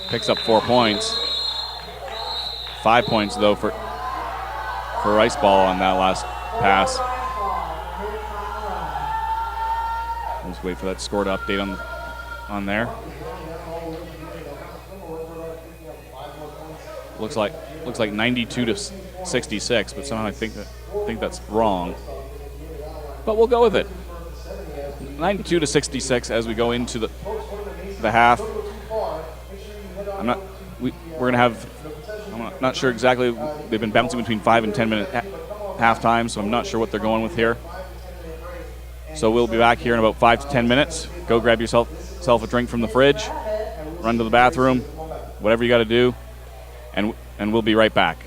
picks up 4 points. 5 points though for Rice Ball on that last pass. Let's wait for that score to update on there. Looks like 92 to 66, but somehow I think that's wrong. But we'll go with it. 92 to 66 as we go into the half. I'm not sure exactly. They've been bouncing between 5 and 10 minute half time, so I'm not sure what they're going with here. So we'll be back here in about 5 to 10 minutes. Go grab yourself a drink from the fridge, run to the bathroom, whatever you got to do, and we'll be right back.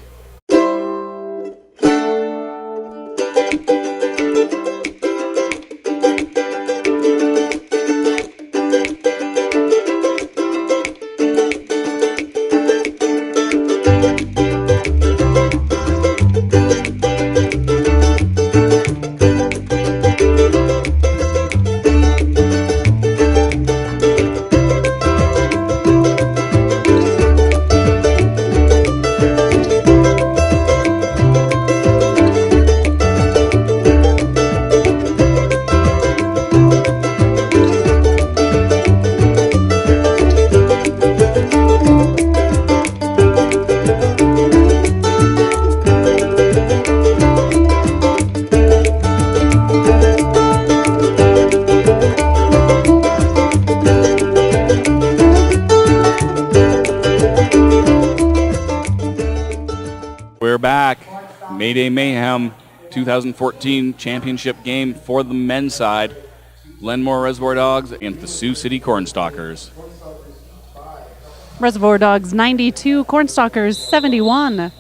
We're back. Mayday Mayhem 2014 championship game for the men's side. Glenmore Reservoir Dogs against the Sioux City Cornstalkers. Reservoir Dogs 92, Cornstalkers 71.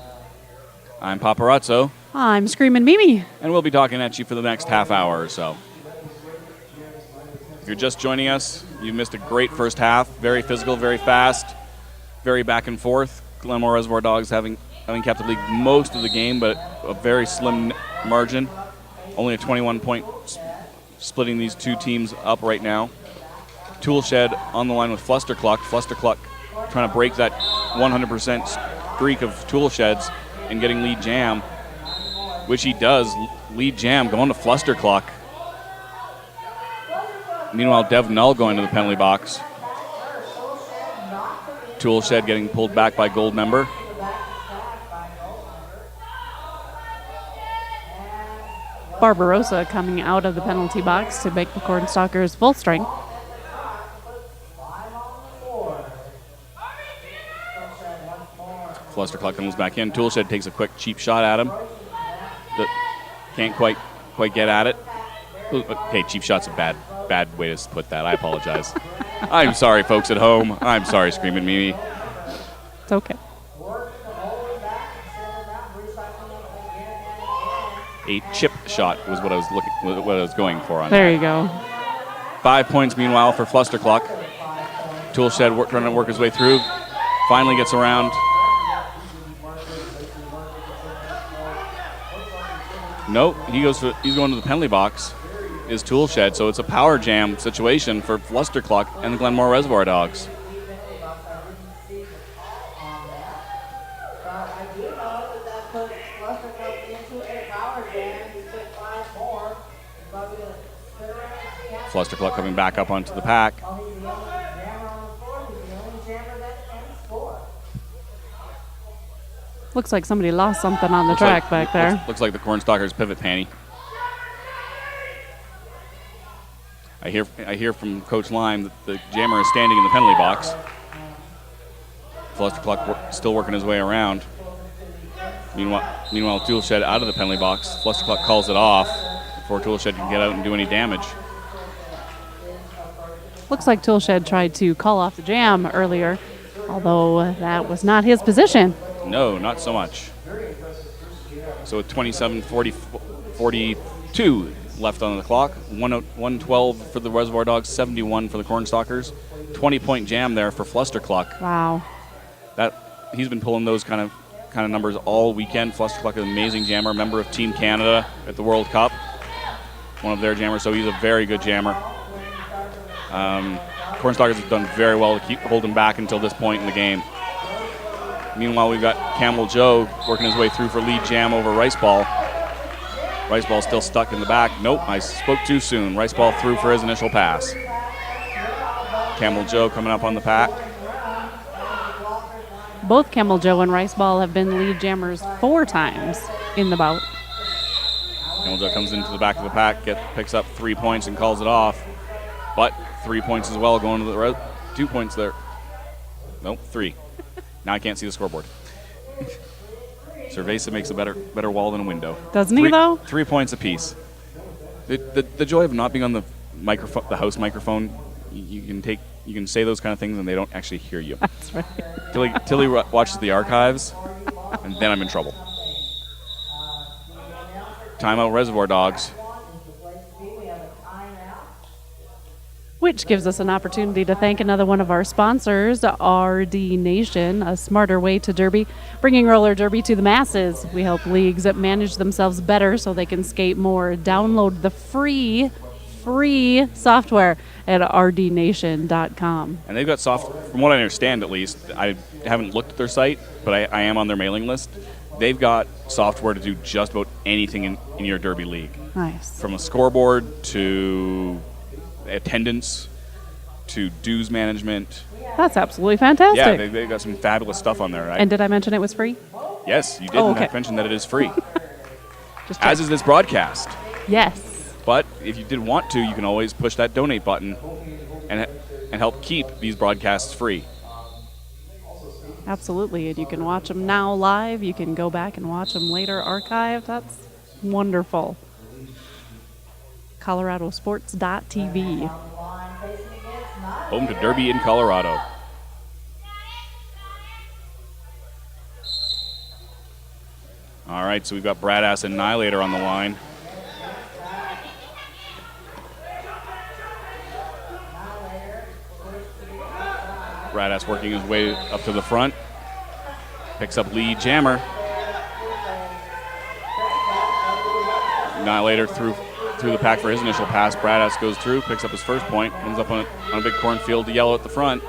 I'm Paparazzo, I'm Screamin' Mimi. and we'll be talking at you for the next half hour or so. If you're just joining us, you missed a great first half. Very physical, very fast, very back and forth. Glenmore Reservoir Dogs having kept the lead most of the game, but a very slim margin. Only a 21-point splitting these two teams up right now. Toolshed on the line with Flustercluck. Flustercluck trying to break that 100% streak of Toolsheds and getting lead jam, which he does. Lead jam going to Flustercluck. Meanwhile, Dev Null going to the penalty box. Toolshed getting pulled back by Goldmember. Barbarossa coming out of the penalty box to make the Cornstalkers full strength. Flustercluck comes back in. Toolshed takes a quick cheap shot at him. Can't quite get at it. Okay, cheap shot's a bad way to put that. I apologize. I'm sorry, folks at home. I'm sorry, Screamin' Mimi. It's okay. A chip shot was what I was going for on There that. you go. 5 points, meanwhile, for Flustercluck. Toolshed trying to work his way through. Finally gets around. Nope, he's going to the penalty box. Is Toolshed, so it's a power jam situation for Flustercluck and the Glenmore Reservoir Dogs. Flustercluck coming back up onto the pack. Looks like somebody lost something on the track back there. Looks like the Cornstalkers pivot panty. I hear from Coach Lime that the jammer is standing in the penalty box. Flustercluck still working his way around. Meanwhile, Toolshed out of the penalty box. Flustercluck calls it off before Toolshed can get out and do any damage. Looks like Toolshed tried to call off the jam earlier, although that was not his position. No, not so much. So with 27-42 left on the clock, 112 for the Reservoir Dogs, 71 for the Cornstalkers. 20-point jam there for Flustercluck. Wow. He's been pulling those kind of numbers all weekend. Flustercluck is an amazing jammer, member of Team Canada at the World Cup. One of their jammers, so he's a very good jammer. Cornstalkers have done very well to keep holding back until this point in the game. Meanwhile, we've got Camel Joe working his way through for lead jam over Rice Ball. Rice Ball still stuck in the back. Nope, I spoke too soon. Rice Ball through for his initial pass. Camel Joe coming up on the pack. Both Camel Joe and Rice Ball have been lead jammers 4 times in the bout. Camel Joe comes into the back of the pack, picks up 3 points and calls it off. But 3 points as well going to the road. 2 points there. Nope, 3. Now I can't see the scoreboard. Cerveza makes a better wall than a window. Doesn't he, though? 3 points apiece. The joy of not being on the microphone, the house microphone, you can say those kind of things and they don't actually hear you. That's right. Till he watches the archives, and then I'm in trouble. Timeout Reservoir Dogs. Which gives us an opportunity to thank another one of our sponsors, RD Nation, a smarter way to derby, bringing roller derby to the masses. We help leagues manage themselves better so they can skate more. Download the free software at rdnation.com. And they've got from what I understand at least, I haven't looked at their site, but I am on their mailing list. They've got software to do just about anything in your derby league. Nice. From a scoreboard to attendance to dues management. That's absolutely fantastic. Yeah, they got some fabulous stuff on there. And did I mention it was free? Yes, you did. Oh, okay. I mentioned that it is free. Just as is this broadcast. Yes. But if you did want to, you can always push that donate button and help keep these broadcasts free. Absolutely. And you can watch them now live. You can go back and watch them later archived. That's wonderful. ColoradoSports.TV. Home to Derby in Colorado. All right, so we've got Bradass Annihilator on the line. Bradass working his way up to the front. Picks up lead jammer. Annihilator through the pack for his initial pass. Bradass goes through, picks up his first point, ends up on a big cornfield to yellow at the front.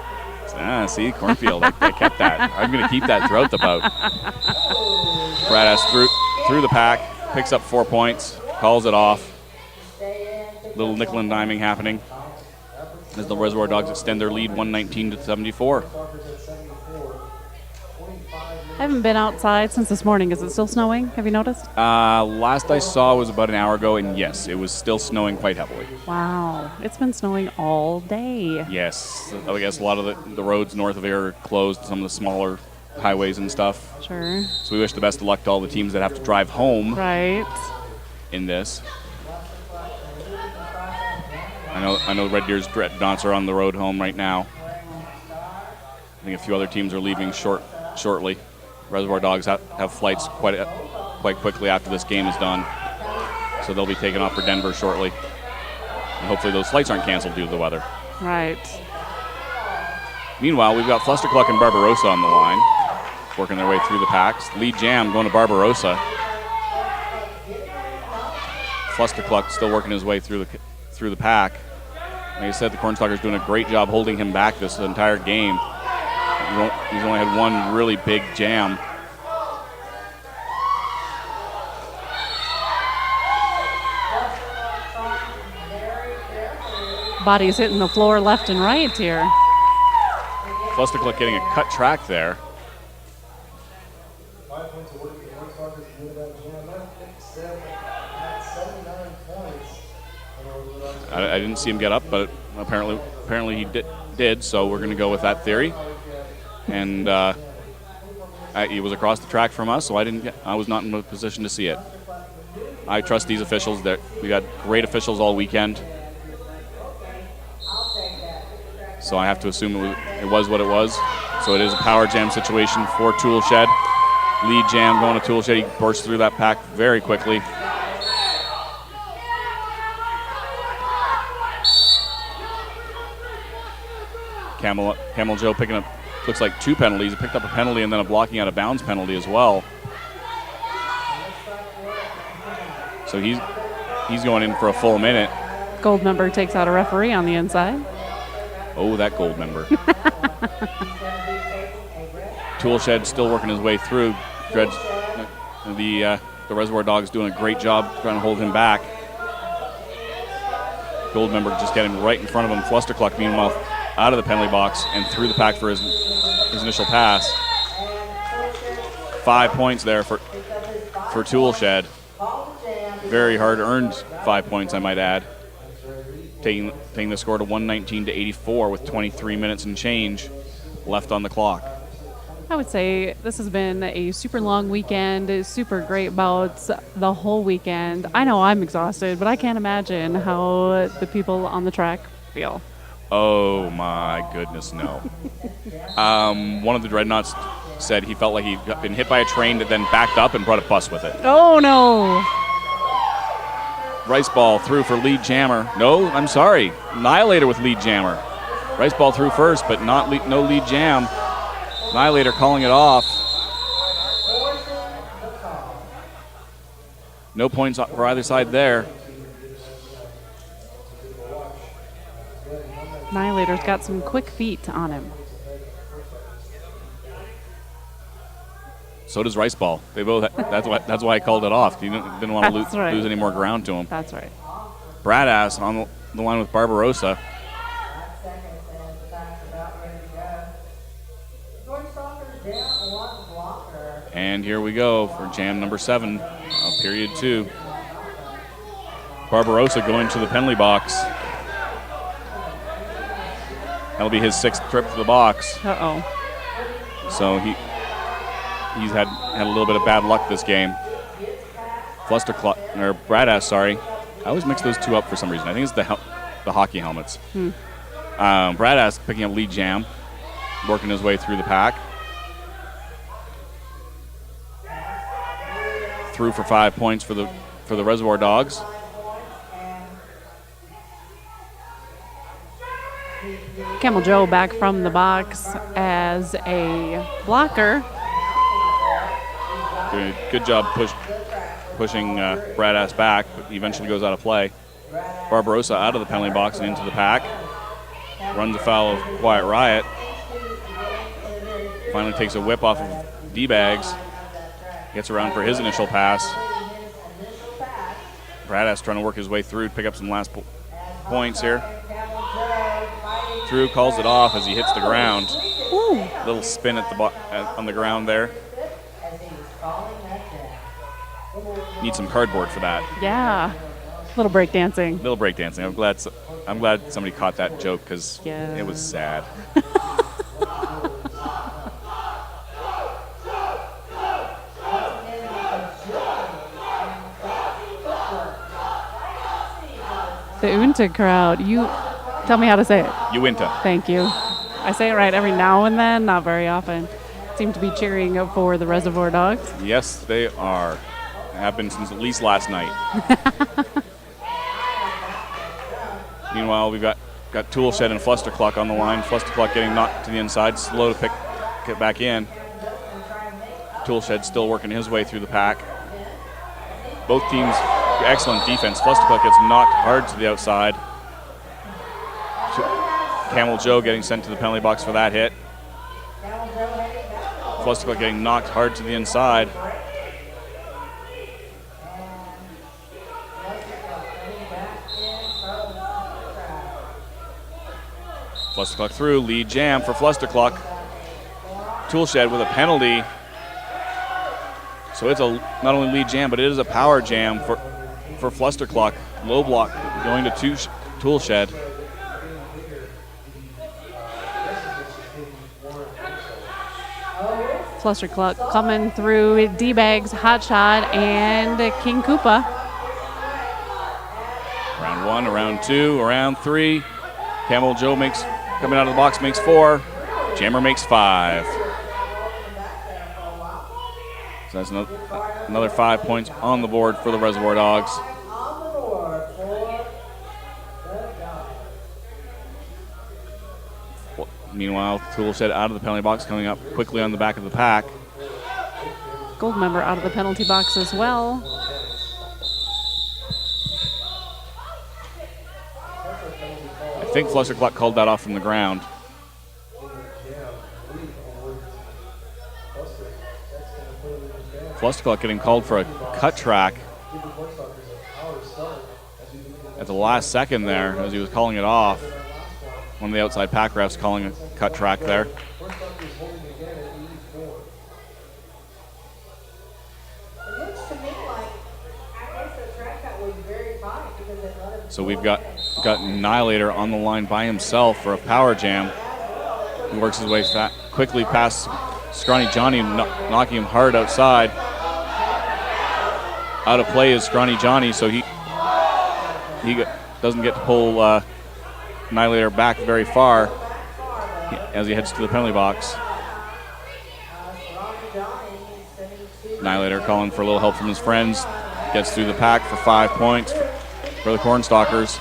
See, cornfield, I kept that. I'm going to keep that throughout the bout. Bradass through the pack, picks up 4 points, calls it off. Little nickel and diming happening as the Reservoir Dogs extend their lead 119-74. I haven't been outside since this morning. Is it still snowing? Have you noticed? Last I saw was about an hour ago, and yes, it was still snowing quite heavily. Wow. It's been snowing all day. Yes. I guess a lot of the roads north of here are closed, some of the smaller highways and stuff. Sure. So we wish the best of luck to all the teams that have to drive home Right. in this. I know Red Deer's Dreadnoughts are on the road home right now. I think a few other teams are leaving shortly. Reservoir Dogs have flights quite quickly after this game is done. So they'll be taking off for Denver shortly. And hopefully those flights aren't canceled due to the weather. Right. Meanwhile, we've got Flustercluck and Barbarossa on the line, working their way through the packs. Lead jam going to Barbarossa. Flustercluck still working his way through the pack. Like I said, the Cornstalkers doing a great job holding him back this entire game. He's only had one really big jam. Body's hitting the floor left and right here. Flustercluck getting a cut track there. I didn't see him get up, but apparently he did. So we're going to go with that theory. And he was across the track from us, so I was not in a position to see it. I trust these officials. That we got great officials all weekend. So I have to assume it was what it was. So it is a power jam situation for Toolshed. Lead jam going to Toolshed. He burst through that pack very quickly. Camel Joe picking up, looks like 2 penalties. He picked up a penalty and then a blocking out of bounds penalty as well. So he's going in for a full minute. Gold member takes out a referee on the inside. Oh, that gold member. Toolshed still working his way through. The Reservoir Dogs doing a great job trying to hold him back. Gold member just getting right in front of him. Flustercluck, meanwhile, out of the penalty box and through the pack for his initial pass. 5 points there for Toolshed. Very hard-earned 5 points, I might add. Taking the score to 119 to 84 with 23 minutes and change left on the clock. I would say this has been a super long weekend, super great bouts the whole weekend. I know I'm exhausted, but I can't imagine how the people on the track feel. Oh my goodness, no. One of the Dreadnoughts said he felt like he'd been hit by a train that then backed up and brought a bus with it. Oh no. Rice ball through for lead jammer. No, I'm sorry. Annihilator with lead jammer. Rice ball through first, but no lead jam. Annihilator calling it off. No points for either side there. Annihilator's got some quick feet on him. So does Rice ball. They both. That's why I called it off. He didn't want to lose any more ground to him. That's right. Bradass on the line with Barbarossa. And here we go for jam number 7 of period 2. Barbarossa going to the penalty box. That'll be his 6th trip to the box. Uh-oh. So he's had a little bit of bad luck this game. Bradass, sorry. I always mix those two up for some reason. I think it's the hockey helmets. Bradass picking up lead jam, working his way through the pack. Through for 5 points for the Reservoir Dogs. Camel Joe back from the box as a blocker. Good job pushing Bradass back, but he eventually goes out of play. Barbarossa out of the penalty box and into the pack. Runs afoul of Quiet Riot. Finally takes a whip off of D-Bags. Gets around for his initial pass. Bradass trying to work his way through to pick up some last points here. Through calls it off as he hits the ground. Ooh. Little spin on the ground there. Need some cardboard for that. Yeah. Little breakdancing. Little breakdancing. I'm glad somebody caught that joke because it was sad. The Unta crowd. You tell me how to say it. Uinta. Thank you. I say it right every now and then, not very often. Seem to be cheering for the Reservoir Dogs. Yes, they are. Have been since at least last night. Meanwhile, we've got Toolshed and Flustercluck on the line. Flustercluck getting knocked to the inside, slow to get back in. Toolshed still working his way through the pack. Both teams, excellent defense. Flustercluck gets knocked hard to the outside. Camel Joe getting sent to the penalty box for that hit. Flustercluck getting knocked hard to the inside. Flustercluck through, lead jam for Flustercluck. Toolshed with a penalty. So it's a not only lead jam, but it is a power jam for Flustercluck. Low block going to Tool Shed. Flustercluck coming through D-Bags, Hot Shot, and King Koopa. Round 1, round 2, round 3. Camel Joe coming out of the box makes 4. Jammer makes 5. So that's another 5 points on the board for the Reservoir Dogs. Meanwhile, Tool Shed out of the penalty box, coming up quickly on the back of the pack. Gold member out of the penalty box as well. I think Flustercluck called that off from the ground. Flustercluck getting called for a cut track at the last second there as he was calling it off. One of the outside pack refs calling a cut track there. So we've got Annihilator on the line by himself for a power jam. He works his way quickly past Scrawny Johnny, knocking him hard outside. Out of play is Scrawny Johnny, so he doesn't get to pull Annihilator back very far as he heads to the penalty box. Annihilator calling for a little help from his friends. Gets through the pack for 5 points for the Cornstalkers.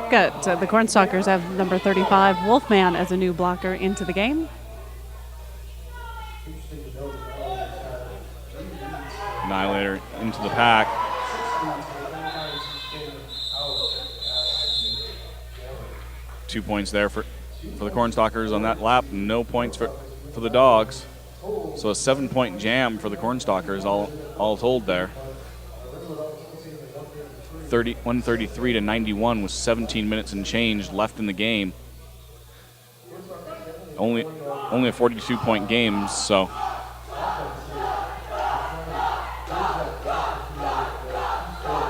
Got the Cornstalkers have number 35, Wolfman, as a new blocker into the game. Annihilator into the pack. Two points there for the Cornstalkers on that lap. No points for the Dogs. So a 7-point jam for the Cornstalkers all told there. 133 to 91 with 17 minutes and change left in the game. Only a 42-point game, so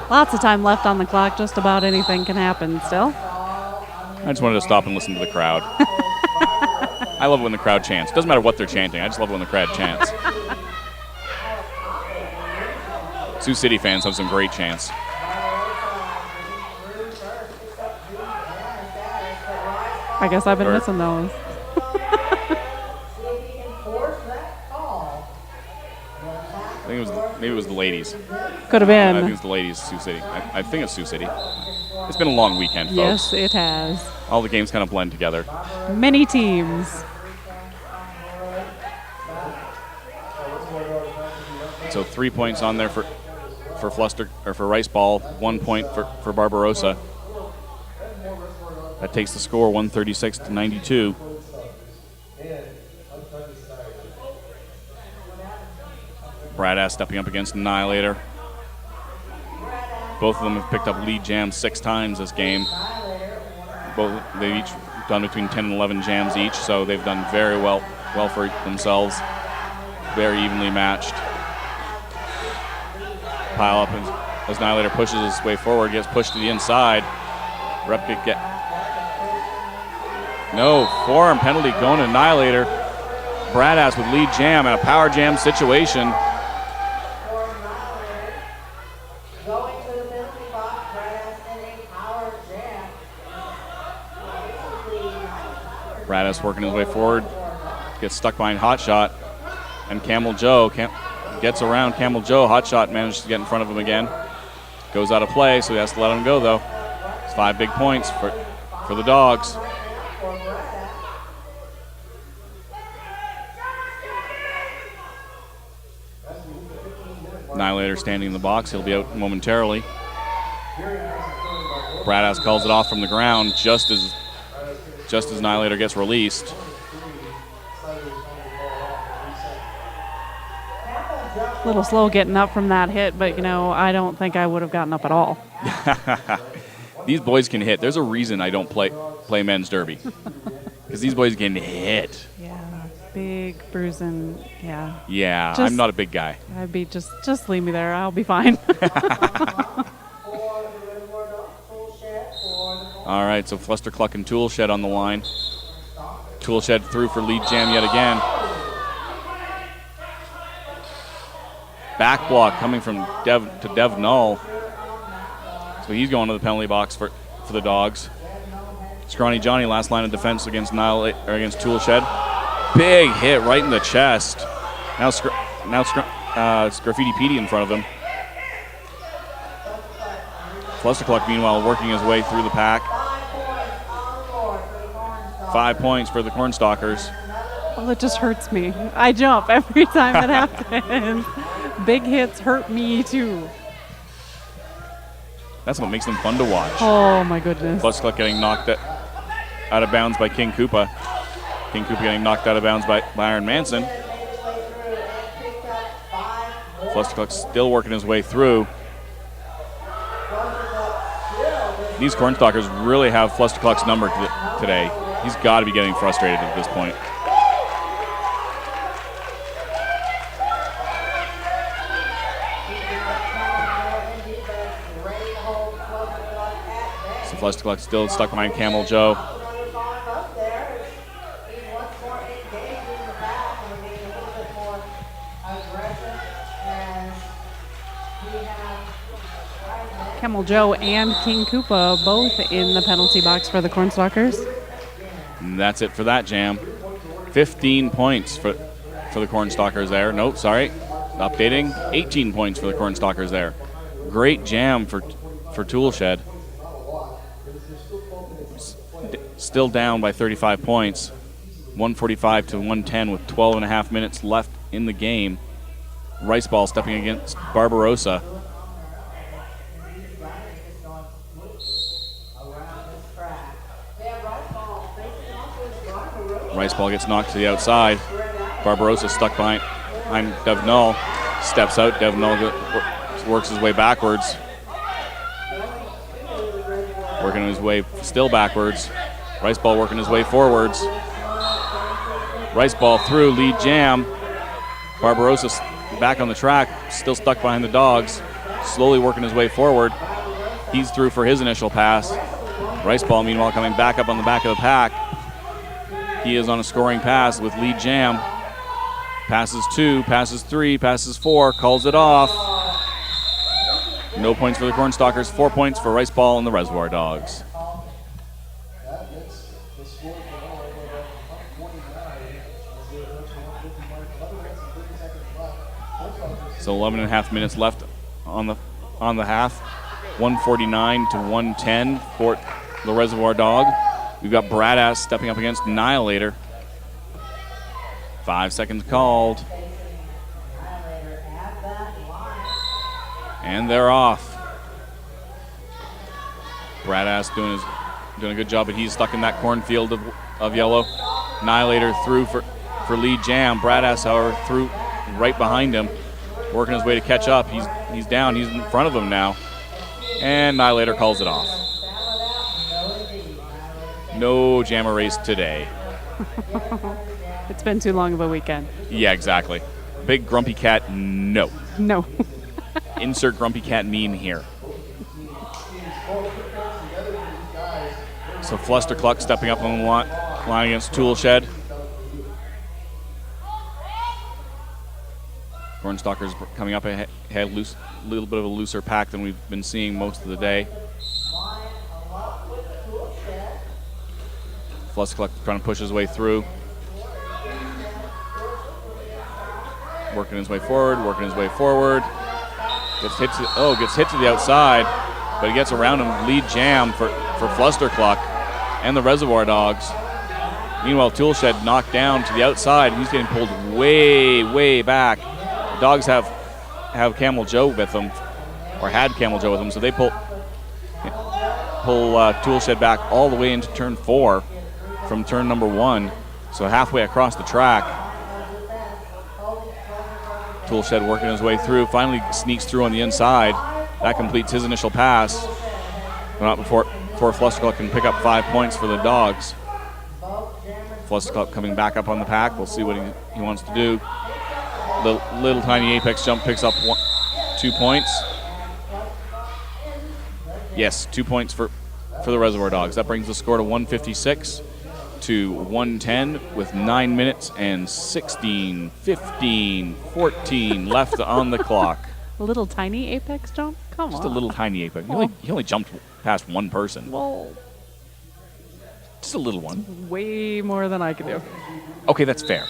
Lots of time left on the clock. Just about anything can happen still. I just wanted to stop and listen to the crowd. I love it when the crowd chants. Doesn't matter what they're chanting. I just love it when the crowd chants. Sioux City fans have some great chants. I guess I've been missing those. I think maybe it was the ladies. Could have I been. think it's the ladies, Sioux City. I think it's Sioux City. It's been a long weekend, folks. Yes, it has. All the games kind of blend together. Many teams. So 3 points on there for Rice Ball, 1 point for Barbarossa. That takes the score 136 to 92. Bradass stepping up against Annihilator. Both of them have picked up lead jams 6 times this game. They've each done between 10 and 11 jams each, so they've done very well for themselves. Very evenly matched. Pile up as Annihilator pushes his way forward, gets pushed to the inside. Repke get no forearm penalty going to Annihilator. Bradass with lead jam and a power jam situation. Bradass working his way forward, gets stuck behind Hot Shot, and Camel Joe gets around Camel Joe. Hot Shot manages to get in front of him again. Goes out of play, so he has to let him go, though. It's 5 big points for the Dogs. Annihilator standing in the box. He'll be out momentarily. Bradass calls it off from the ground just as Annihilator gets released. A little slow getting up from that hit, but, I don't think I would have gotten up at all. These boys can hit. There's a reason I don't play men's derby. Because these boys can hit. Yeah, big leg, bruising, yeah. Yeah, Just- I'm not a big guy. I'd be just leave me there. I'll be fine. All right, so Fluster Cluck and Tool Shed on the line. Tool Shed through for lead jam yet again. Back block coming from Dev Null. So he's going to the penalty box for the Dogs. Scrawny Johnny, last line of defense against against Tool Shed. Big hit right in the chest. Now it's Graffiti Petey in front of him. Fluster Cluck, meanwhile, working his way through the pack. 5 points for the Cornstalkers. Well, it just hurts me. I jump every time it happens. Big hits hurt me too. That's what makes them fun to watch. Oh my goodness. Fluster Cluck getting knocked out of bounds by King Koopa. King Koopa getting knocked out of bounds by Iron Manson. Fluster Cluck still working his way through. These Cornstalkers really have Fluster Cluck's number today. He's got to be getting frustrated at this point. So Fluster Cluck still stuck behind Camel Joe. Camel Joe and King Koopa both in the penalty box for the Cornstalkers. And that's it for that jam. 15 points for the Cornstalkers there. Nope, sorry. Updating. 18 points for the Cornstalkers there. Great jam for Tool Shed. Still down by 35 points. 145 to 110 with 12 and a half minutes left in the game. Rice Ball stepping against Barbarossa. Rice Ball gets knocked to the outside. Barbarossa stuck behind Dev Null. Steps out. Dev Null works his way backwards. Working his way still backwards. Rice Ball working his way forwards. Rice Ball through, lead jam. Barbarossa back on the track, still stuck behind the Dogs. Slowly working his way forward. He's through for his initial pass. Rice Ball, meanwhile, coming back up on the back of the pack. He is on a scoring pass with lead jam. Passes 2, passes 3, passes 4, calls it off. No points for the Cornstalkers, 4 points for Rice Ball and the Reservoir Dogs. So 11 and a half minutes left on the half. 149 to 110 for the Reservoir Dog. We've got Bradass stepping up against Annihilator. 5 seconds called. And they're off. Bradass doing a good job, but he's stuck in that cornfield of yellow. Annihilator through for lead jam. Bradass, however, through right behind him, working his way to catch up. He's down. He's in front of him now. And Annihilator calls it off. No Jammer race today. It's been too long of a weekend. Yeah, exactly. Big Grumpy Cat, no. No. Insert Grumpy Cat meme here. So Fluster Cluck stepping up on the line against Tool Shed. Cornstalkers coming up ahead, a little bit of a looser pack than we've been seeing most of the day. Fluster Cluck trying to push his way through. Working his way forward. Gets hit to the outside, but he gets around him. Lead jam for Fluster Cluck and the Reservoir Dogs. Meanwhile, Tool Shed knocked down to the outside. He's getting pulled way, way back. The Dogs have Camel Joe with them, or had Camel Joe with them, so they pull Tool Shed back all the way into turn 4 from turn number 1, so halfway across the track. Tool Shed working his way through, finally sneaks through on the inside. That completes his initial pass. But not before Fluster Cluck can pick up 5 points for the Dogs. Fluscup coming back up on the pack. We'll see what he wants to do. The little tiny apex jump picks up 2 points. Yes, 2 points for the Reservoir Dogs. That brings the score to 156 to 110 with 9 minutes and 16, 15, 14 left on the clock. A little tiny apex jump? Come on. Just a little tiny apex. He only jumped past one person. Well, just a little one. Way more than I could do. Okay, that's fair.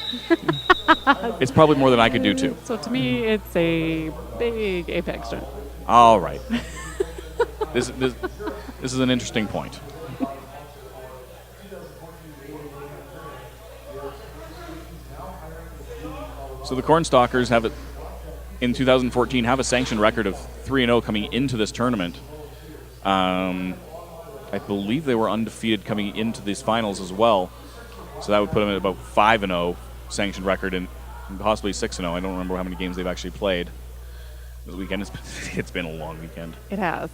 It's probably more than I could do, too. So to me, it's a big apex jump. All right. This is an interesting point. So the Cornstalkers in 2014 have a sanctioned record of 3-0 coming into this tournament. I believe they were undefeated coming into these finals as well. So that would put them at about 5-0 sanctioned record and possibly 6-0. I don't remember how many games they've actually played this weekend. It's been a long weekend. It has.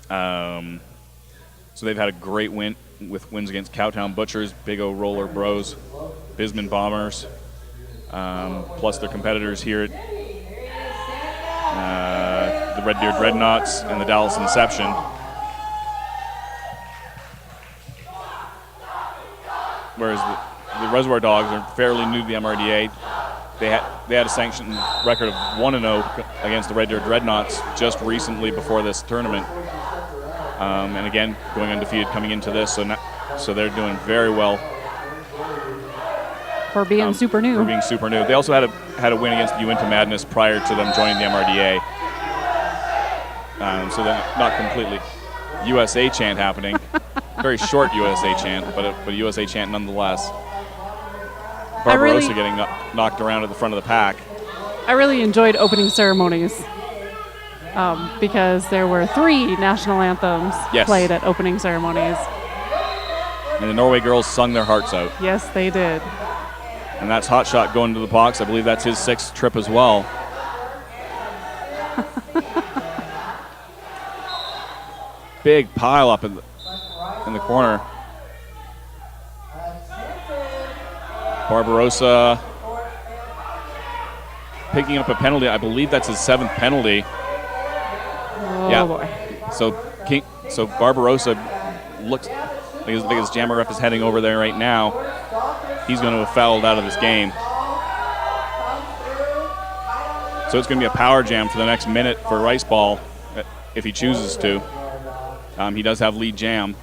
So they've had a great win with wins against Cowtown Butchers, Big O Roller Bros, Bisman Bombers, plus their competitors here at the Red Deer Dreadnoughts and the Dallas Inception. Whereas the Reservoir Dogs are fairly new to the MRDA. They had a sanctioned record of 1-0 against the Red Deer Dreadnoughts just recently before this tournament. And again, going undefeated coming into this, so they're doing very well. For being super new. For being super new. They also had a win against the Uinta Madness prior to them joining the MRDA. So they're not completely USA chant happening. Very short USA chant, but a USA chant nonetheless. Barbarossa getting knocked around at the front of the pack. I really enjoyed opening ceremonies because there were 3 national anthems played at opening ceremonies. And the Norway girls sung their hearts out. Yes, they did. And that's Hot Shot going to the box. I believe that's his 6th trip as well. Big pile up in the corner. Barbarossa picking up a penalty. I believe that's his 7th penalty. Oh boy. So Barbarossa looks like his jammer ref is heading over there right now. He's going to have fouled out of this game. So it's going to be a power jam for the next minute for Rice Ball if he chooses to. He does have lead jam.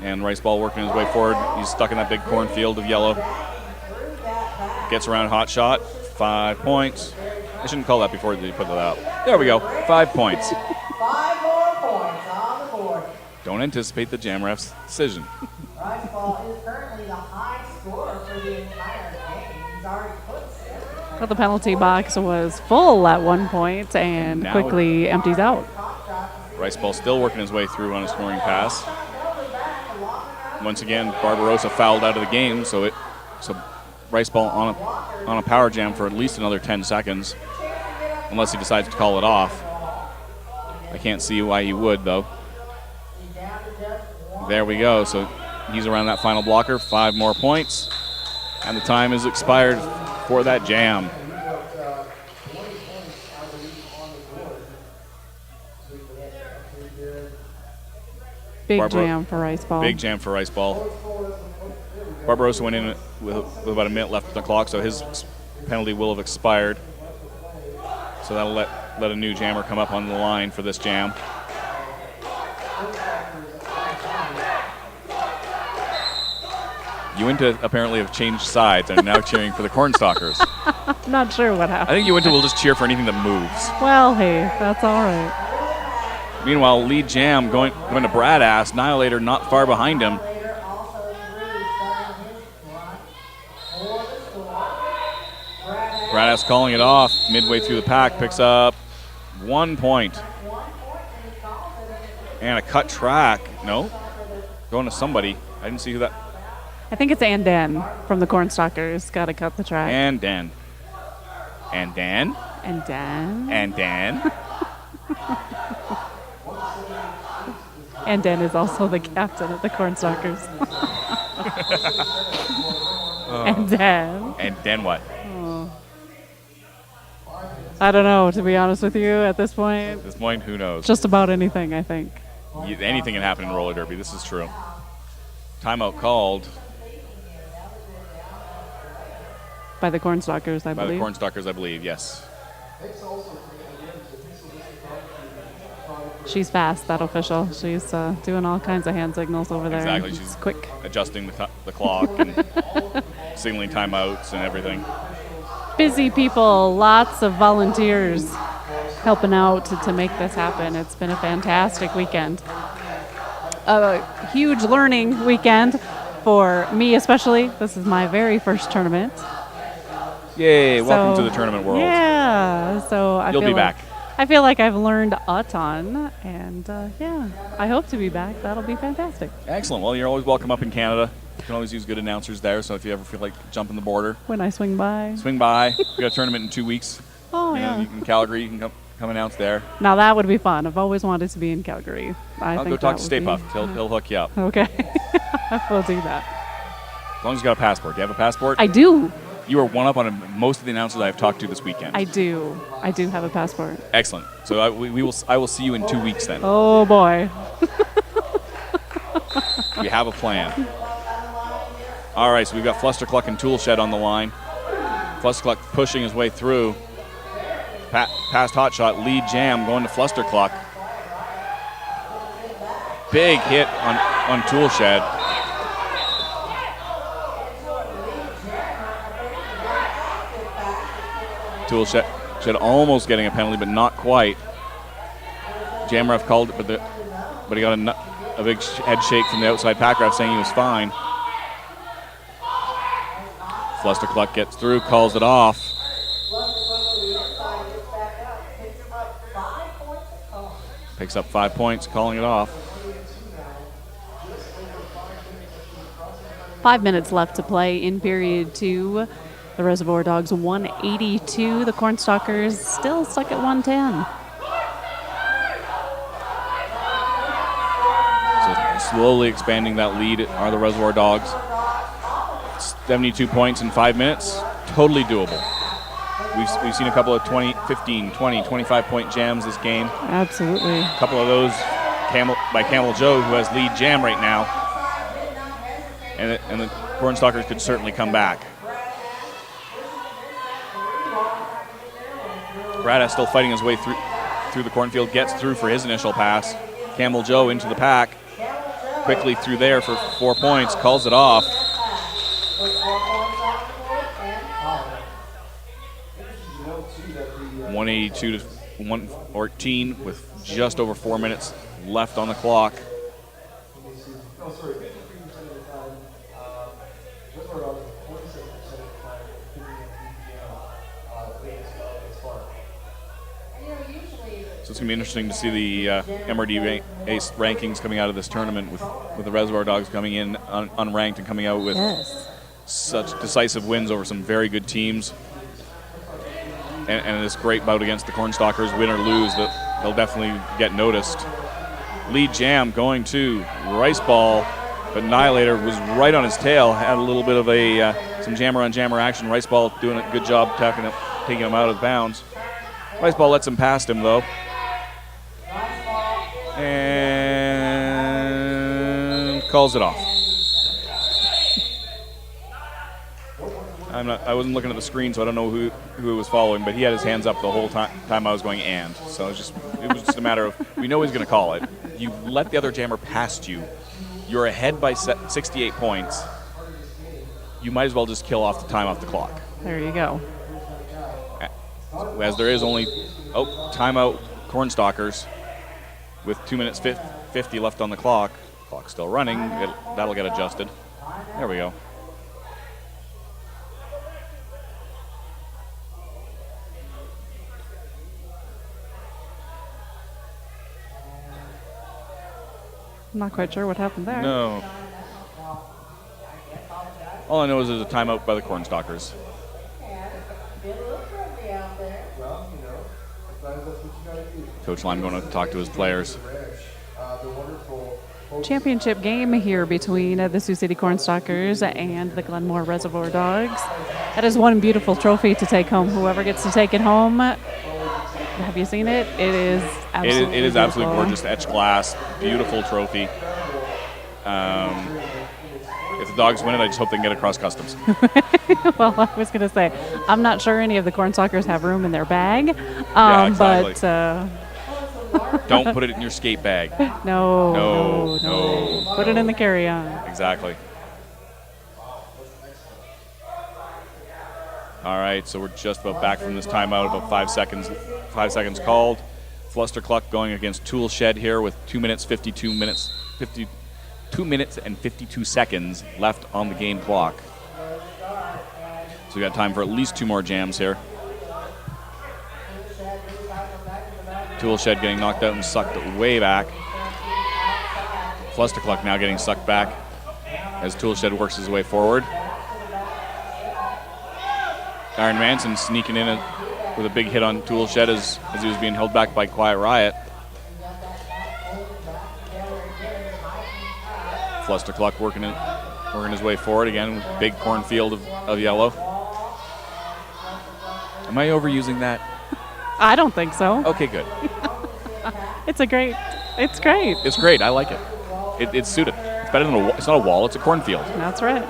And Rice Ball working his way forward. He's stuck in that big cornfield of yellow. Gets around Hot Shot. 5 points. I shouldn't call that before they put that out. There we go. 5 points. 5 more points on the board. Don't anticipate the jam ref's decision. Rice Ball is currently the high scorer for the entire game. He's already put 6. But the penalty box was full at one point and Now quickly empties out. Rice Ball still working his way through on a scoring pass. Once again, Barbarossa fouled out of the game, so Rice Ball on a power jam for at least another 10 seconds, unless he decides to call it off. I can't see why he would, though. There we go. So he's around that final blocker. 5 more points, and the time is expired for that jam. Big jam for Rice Ball. Big jam for Rice Ball. Barbarossa went in with about a minute left on the clock, so his penalty will have expired. So that'll let a new jammer come up on the line for this jam. Uinta apparently have changed sides and are now cheering for the Cornstalkers. Not sure what happened. I think Uinta will just cheer for anything that moves. Well, hey, that's all right. Meanwhile, lead jam going to Bradass. Annihilator not far behind him. Bradass calling it off midway through the pack, picks up 1 point. And a cut track. No, going to somebody. I didn't see who that. I think it's Andan from the Cornstalkers. Got to cut the track. And Dan. And Dan. And Dan. And Dan is also the captain of the Cornstalkers. And Dan. And then what? I don't know, to be honest with you, at this point. At this point, who knows? Just about anything, I think. Anything can happen in roller derby. This is true. Timeout called By the Cornstalkers, I by the believe. Cornstalkers, I believe. Yes. She's fast, that official. She's doing all kinds of hand signals over there. Exactly. It's She's quick. adjusting the clock and signaling timeouts and everything. Busy people, lots of volunteers helping out to make this happen. It's been a fantastic weekend. A huge learning weekend for me especially. This is my very first tournament. Yay! Welcome to the tournament world. Yeah, so You'll be back. I feel like I've learned a ton, and yeah, I hope to be back. That'll be fantastic. Excellent. Well, you're always welcome up in Canada. You can always use good announcers there, so if you ever feel like jumping the border, When I swing by. swing by. We got a tournament in 2 weeks. Oh, You know, yeah. you can Calgary. You can come announce there. Now that would be fun. I've always wanted to be in Calgary. I'll go talk to Stay Puft. He'll hook you up. Okay, we'll do that. As long as you got a passport. Do you have a passport? I do. You are one up on most of the announcers I've talked to this weekend. I do have a passport. Excellent. So I will see you in 2 weeks then. Oh boy. We have a plan. All right, so we've got Flustercluck and Toolshed on the line. Flustercluck pushing his way through. Past Hotshot, lead jam going to Flustercluck. Big hit on Toolshed. Toolshed almost getting a penalty, but not quite. Jamref called it, but he got a big head shake from the outside pack ref saying he was fine. Flustercluck gets through, calls it off. Picks up 5 points, calling it off. 5 minutes left to play in period 2. The Reservoir Dogs 182. The Cornstalkers still stuck at 110. So slowly expanding that lead are the Reservoir Dogs. 72 points in 5 minutes, totally doable. We've seen a couple of 20, 15, 20, 25-point jams this game. Absolutely. A couple of those by Camel Joe, who has lead jam right now. And the Cornstalkers could certainly come back. Brad still fighting his way through the cornfield, gets through for his initial pass. Camel Joe into the pack, quickly through there for 4 points, calls it off. 182 to 114 with just over 4 minutes left on the clock. So it's going to be interesting to see the MRD Ace rankings coming out of this tournament with the Reservoir Dogs coming in unranked and coming out with such decisive wins over some very good teams. And this great bout against the Cornstalkers, win or lose, that they'll definitely get noticed. Lead jam going to Rice Ball, but Annihilator was right on his tail, had a little bit of some jammer on jammer action. Rice Ball doing a good job taking him out of bounds. Rice Ball lets him past him though. And calls it off. I wasn't looking at the screen, so I don't know who it was following, but he had his hands up the whole time I was going and. So it was just a matter of, we know he's going to call it. You let the other jammer past you. You're ahead by 68 points. You might as well just kill off the time off the clock. There you go. As there is only, timeout Cornstalkers with 2 minutes 50 left on the clock. Clock's still running. That'll get adjusted. There we go. I'm not quite sure what happened there. No. All I know is there's a timeout by the Cornstalkers. Coach Lime going to talk to his players. The wonderful championship game here between the Sioux City Cornstalkers and the Glenmore Reservoir Dogs. That is one beautiful trophy to take home. Whoever gets to take it home, have you seen it? It is absolutely It is absolutely gorgeous. Etched glass, beautiful trophy. If the Dogs win it, I just hope they can get across customs. Well, I was going to say, I'm not sure any of the Cornstalkers have room in their bag. Yeah, exactly. But Don't put it in your skate bag. No. No. Put it in the carry-on. Exactly. All right, so we're just about back from this timeout, about 5 seconds. 5 seconds called. Flustercluck going against Tool Shed here with 2 minutes and 52 seconds left on the game clock. So we got time for at least 2 more jams here. Tool Shed getting knocked out and sucked way back. Flustercluck now getting sucked back as Tool Shed works his way forward. Iron Manson sneaking in with a big hit on Tool Shed as he was being held back by Quiet Riot. Flustercluck working his way forward again with a big cornfield of yellow. Am I overusing that? I don't think so. Okay, good. It's great. It's great. It's great. I like it. It's suited. It's better than it's not a wall. It's a cornfield. That's right.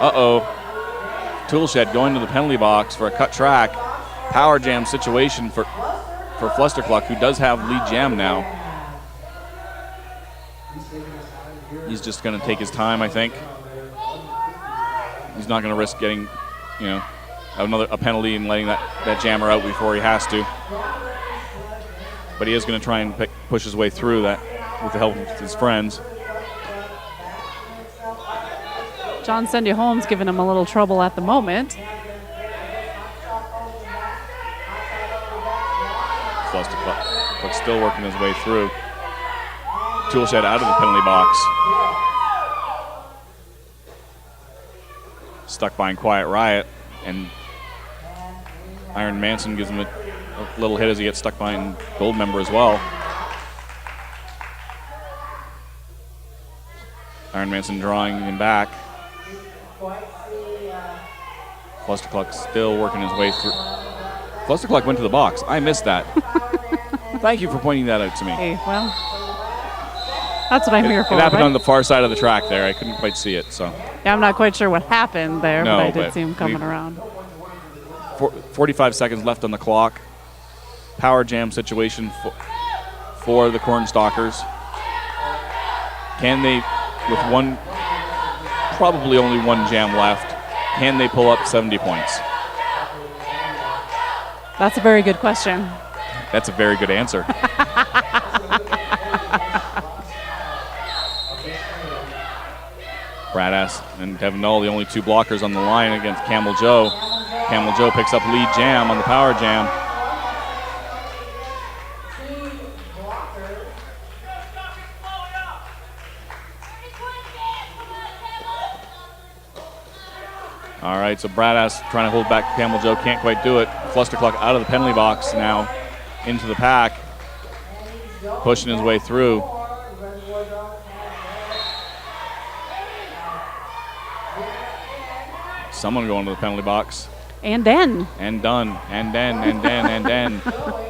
Uh-oh. Tool Shed going to the penalty box for a cut track. Power jam situation for Flustercluck, who does have lead jam now. He's just going to take his time, I think. He's not going to risk getting, a penalty and letting that jammer out before he has to. But he is going to try and push his way through that with the help of his friends. John Cindy Holmes giving him a little trouble at the moment. Flustercluck still working his way through. Tool Shed out of the penalty box. Stuck behind Quiet Riot, and Iron Manson gives him a little hit as he gets stuck behind Goldmember as well. Iron Manson drawing him back. Flustercluck still working his way through. Flustercluck went to the box. I missed that. Thank you for pointing that out to me. Hey, well, that's what I'm here for. It happened right? on the far side of the track there. I couldn't quite see it, so. Yeah, I'm not quite sure what happened there, No, but I did but see him coming around. 45 seconds left on the clock. Power jam situation for the Cornstalkers. Can they, with probably only one jam left, can they pull up 70 points? That's a very good question. That's a very good answer. Bradass and Devin Null, the only 2 blockers on the line against Camel Joe. Camel Joe picks up lead jam on the power jam. All right, so Bradass trying to hold back Camel Joe, can't quite do it. Flustercluck out of the penalty box now into the pack, pushing his way through. Someone going to the penalty box. And then. And done. And then.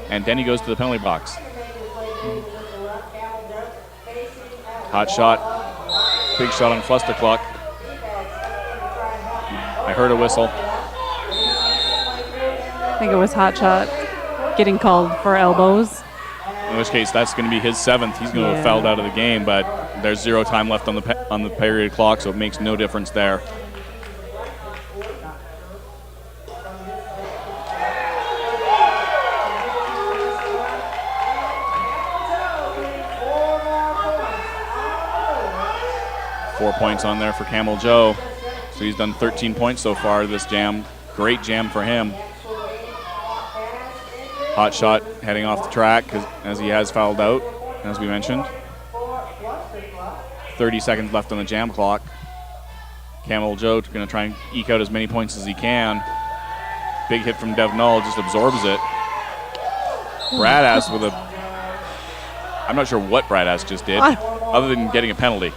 And then he goes to the penalty box. Hot shot. Big shot on Flustercluck. I heard a whistle. I think it was hot shot getting called for elbows. In which case, that's going to be his 7th. He's going to have fouled out of the game, but there's 0 time left on the period clock, so it makes no difference there. Four points on there for Camel Joe. So he's done 13 points so far this jam. Great jam for him. Hot shot heading off the track as he has fouled out, as we mentioned. 30 seconds left on the jam clock. Camel Joe going to try and eke out as many points as he can. Big hit from Dev Null, just absorbs it. Bradass with a I'm not sure what Brad Ask just did, other than getting a penalty.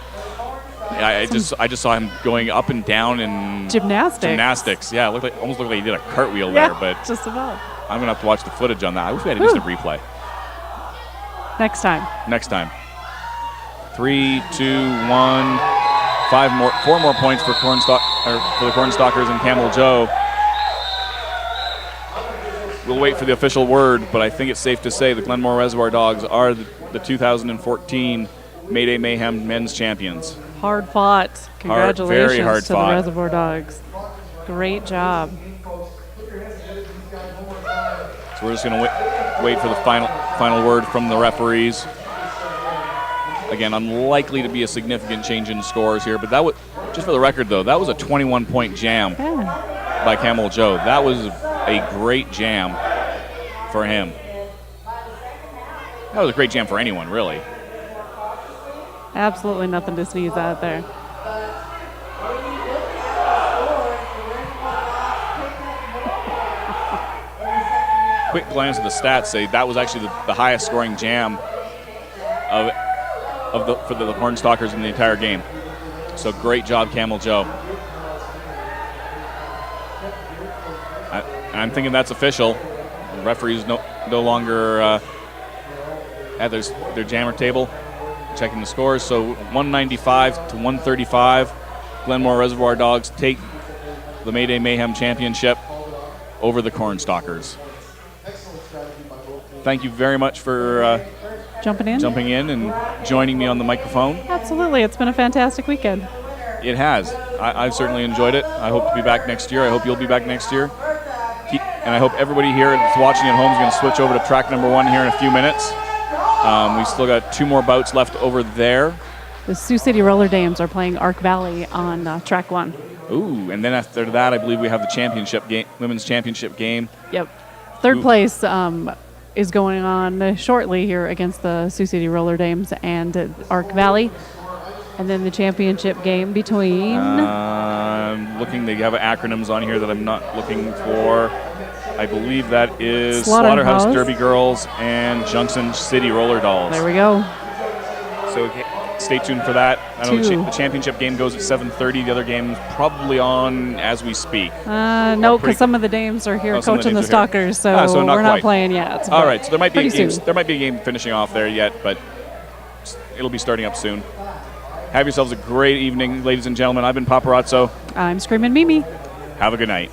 I just saw him going up and down in gymnastics. Yeah, it almost looked like he did a cartwheel Yeah, there. But just about. I'm gonna have to watch the footage on that. I wish we had an instant replay. Next time. 3, 2, 1. 4 more points for the Cornstalkers and Camel Joe. We'll wait for the official word, but I think it's safe to say the Glenmore Reservoir Dogs are the 2014 Mayday Mayhem men's champions. Hard fought. Congratulations very hard to fought. the Reservoir Dogs. Great job. So we're just going to wait for the final word from the referees. Again, unlikely to be a significant change in scores here, but that was, just for the record though, that was a 21-point jam by Camel Joe. That was a great jam for him. That was a great jam for anyone, really. Absolutely nothing to sneeze at there. Quick glance at the stats say that was actually the highest scoring jam for the Cornstalkers in the entire game. So great job, Camel Joe. I'm thinking that's official. The referees no longer at their jammer table, checking the scores. So 195 to 135, Glenmore Reservoir Dogs take the Mayday Mayhem Championship over the Cornstalkers. Thank you very much for jumping in and joining me on the microphone. Absolutely. It's been a fantastic weekend. It has. I've certainly enjoyed it. I hope to be back next year. I hope you'll be back next year. And I hope everybody here that's watching at home is going to switch over to track number 1 here in a few minutes. We've still got 2 more bouts left over there. The Sioux City Roller Dames are playing Arc Valley on track 1. Ooh, and then after that, I believe we have the championship game, women's championship game. Yep. Third place is going on shortly here against the Sioux City Roller Dames and Arc Valley. And then the championship game between... I'm looking, they have acronyms on here that I'm not looking for. I believe that is Slaughterhouse Derby Girls and Junction City Roller Dolls. There we go. So stay tuned for that. I know the championship game goes at 7:30. The other game's probably on as we speak. No, because some of the dames are here coaching the Stalkers, so we're not playing yet. All right, so there might be a game finishing off there yet, but it'll be starting up soon. Have yourselves a great evening, ladies and gentlemen. I've been Paparazzo. I'm Screamin' Mimi. Have a good night.